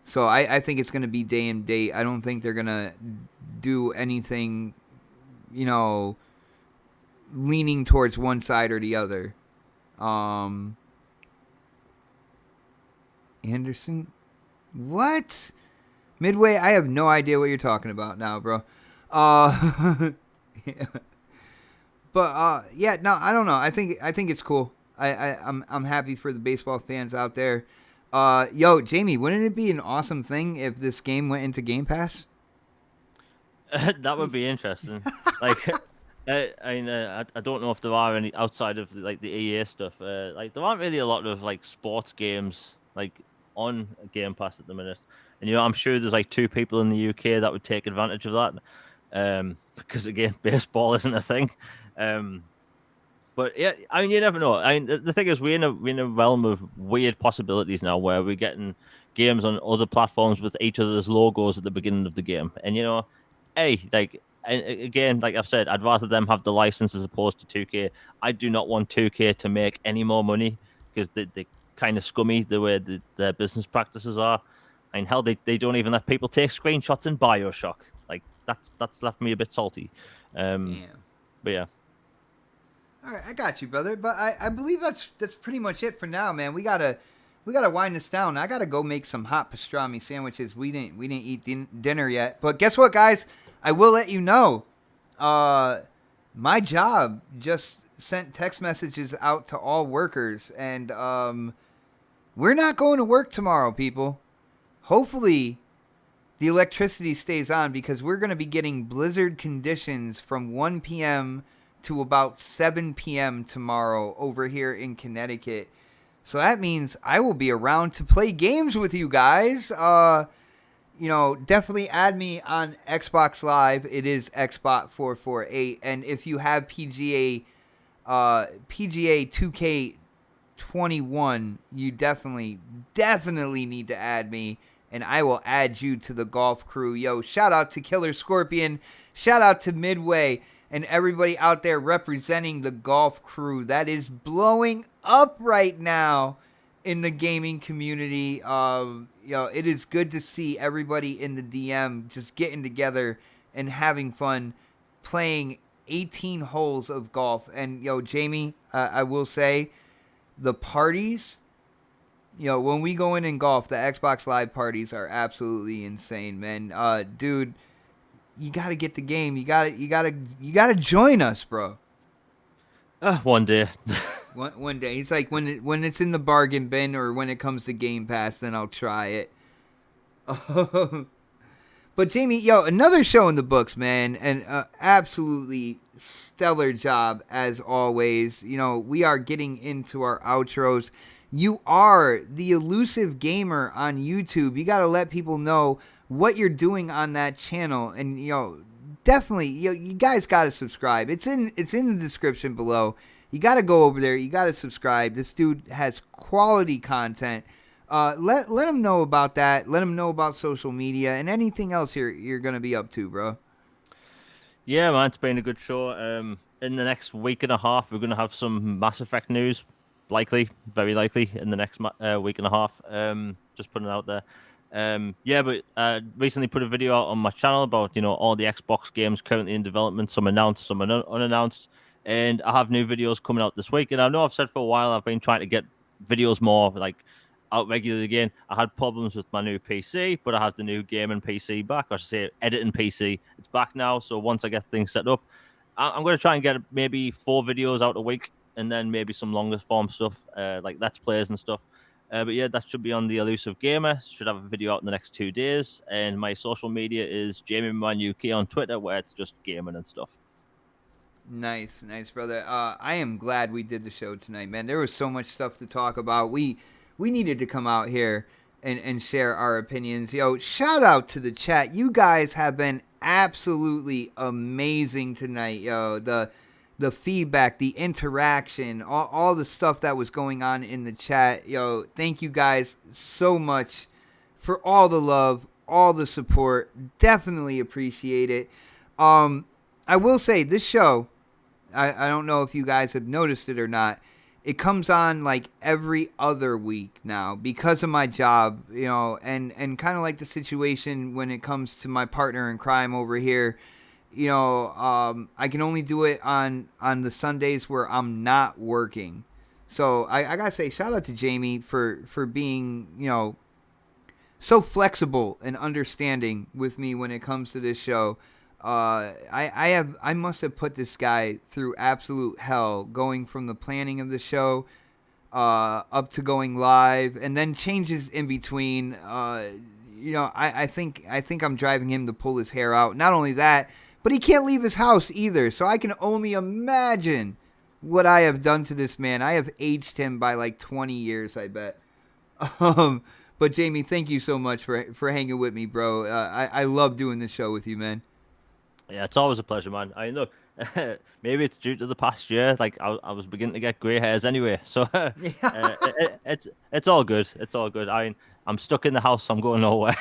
[SPEAKER 1] So I think it's going to be day and date. I don't think they're going to do anything, leaning towards one side or the other. Anderson? What? Midway, I have no idea what you're talking about now, bro. Yeah. But yeah, no, I don't know. I think it's cool. I'm happy for the baseball fans out there. Yo, Jamie, wouldn't it be an awesome thing if this game went into Game Pass?
[SPEAKER 2] That would be interesting. Like, I don't know if there are any outside of like the EA stuff. Like, there aren't really a lot of like sports games like on Game Pass at the minute. And I'm sure there's like 2 people in the UK that would take advantage of that. Because again, baseball isn't a thing. But yeah, I mean, you never know. I mean, the thing is, we're in a realm of weird possibilities now, where we're getting games on other platforms with each other's logos at the beginning of the game. And hey, like, and again, like I've said, I'd rather them have the license as opposed to 2K. I do not want 2K to make any more money because they kind of scummy the way their business practices are. And hell, they don't even let people take screenshots in BioShock. Like that's left me a bit salty.
[SPEAKER 1] Damn.
[SPEAKER 2] But yeah.
[SPEAKER 1] All right, I got you, brother. But I believe that's pretty much it for now, man. We gotta wind this down. I gotta go make some hot pastrami sandwiches. We didn't eat dinner yet. But guess what, guys? I will let you know. My job just sent text messages out to all workers, and we're not going to work tomorrow, people. Hopefully, the electricity stays on because we're going to be getting blizzard conditions from 1 p.m. to about 7 p.m. tomorrow over here in Connecticut. So that means I will be around to play games with you guys. Definitely add me on Xbox Live. It is Xbot448. And if you have PGA 2K21, you definitely need to add me. And I will add you to the golf crew. Yo, shout out to Killer Scorpion. Shout out to Midway. And everybody out there representing the golf crew that is blowing up right now in the gaming community. It is good to see everybody in the DM just getting together and having fun playing 18 holes of golf. And, Jamie, I will say the parties, when we go in golf, the Xbox Live parties are absolutely insane, man. Dude, you got to get the game. You got to join us, bro.
[SPEAKER 2] One day.
[SPEAKER 1] One day. He's like, when it's in the bargain bin or when it comes to Game Pass, then I'll try it. But Jamie, another show in the books, man, and absolutely stellar job as always. We are getting into our outros. You are the elusive gamer on YouTube. You got to let people know what you're doing on that channel, and definitely, you guys got to subscribe. It's in the description below. You got to go over there. You got to subscribe. This dude has quality content. Let them know about that. Let them know about social media and anything else you're gonna be up to, bro.
[SPEAKER 2] Yeah, man, it's been a good show. In the next week and a half, we're gonna have some Mass Effect news, very likely, in the next week and a half. Just putting it out there. But recently put a video out on my channel about all the Xbox games currently in development, some announced, some unannounced, and I have new videos coming out this week. And I know I've said for a while I've been trying to get videos more out regularly again. I had problems with my new PC, but I have the new gaming PC back. I should say editing PC. It's back now. So once I get things set up, I'm going to try and get maybe 4 videos out a week, and then maybe some longer form stuff like Let's Plays and stuff. But yeah, that should be on the Elusive Gamer. Should have a video out in the next 2 days. And my social media is JamieManUK on Twitter, where it's just gaming and stuff.
[SPEAKER 1] Nice, brother. I am glad we did the show tonight, man. There was so much stuff to talk about. We needed to come out here and share our opinions. Shout out to the chat. You guys have been absolutely amazing tonight, The feedback, the interaction, all the stuff that was going on in the chat. Thank you guys so much for all the love, all the support. Definitely appreciate it. I will say this show, I don't know if you guys have noticed it or not, it comes on like every other week now because of my job, and kind of like the situation when it comes to my partner in crime over here. I can only do it on the Sundays where I'm not working. So I gotta say, shout out to Jamie for being, so flexible and understanding with me when it comes to this show. I must have put this guy through absolute hell, going from the planning of the show up to going live, and then changes in between. I think I'm driving him to pull his hair out. Not only that, but he can't leave his house either. So I can only imagine what I have done to this man. I have aged him by like 20 years, I bet. But Jamie, thank you so much for hanging with me, bro. I love doing this show with you, man.
[SPEAKER 2] Yeah, it's always a pleasure, man. I look, maybe it's due to the past year. Like I was beginning to get grey hairs anyway, so it's all good. It's all good. I'm stuck in the house. I'm going nowhere.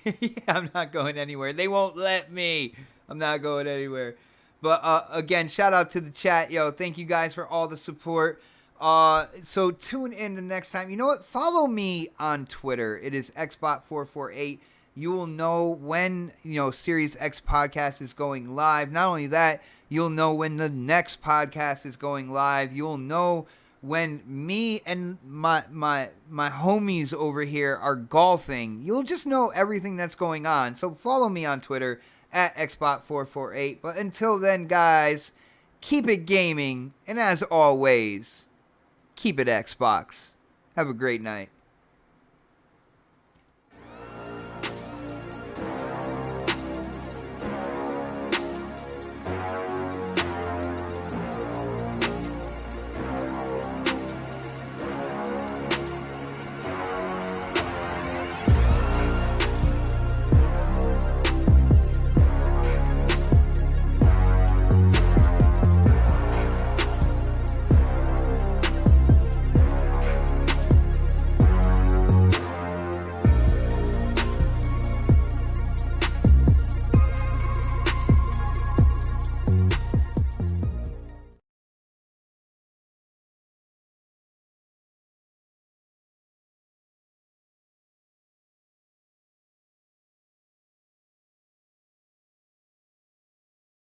[SPEAKER 1] Yeah, I'm not going anywhere. They won't let me. I'm not going anywhere. But again, shout out to the chat, yo. Thank you guys for all the support. So tune in the next time. You know what? Follow me on Twitter. It is xbot448. You will know when, Series X podcast is going live. Not only that, you'll know when the next podcast is going live. You'll know when me and my homies over here are golfing. You'll just know everything that's going on. So follow me on Twitter at xbot448. But until then, guys, keep it gaming. And as always, keep it Xbox. Have a great night.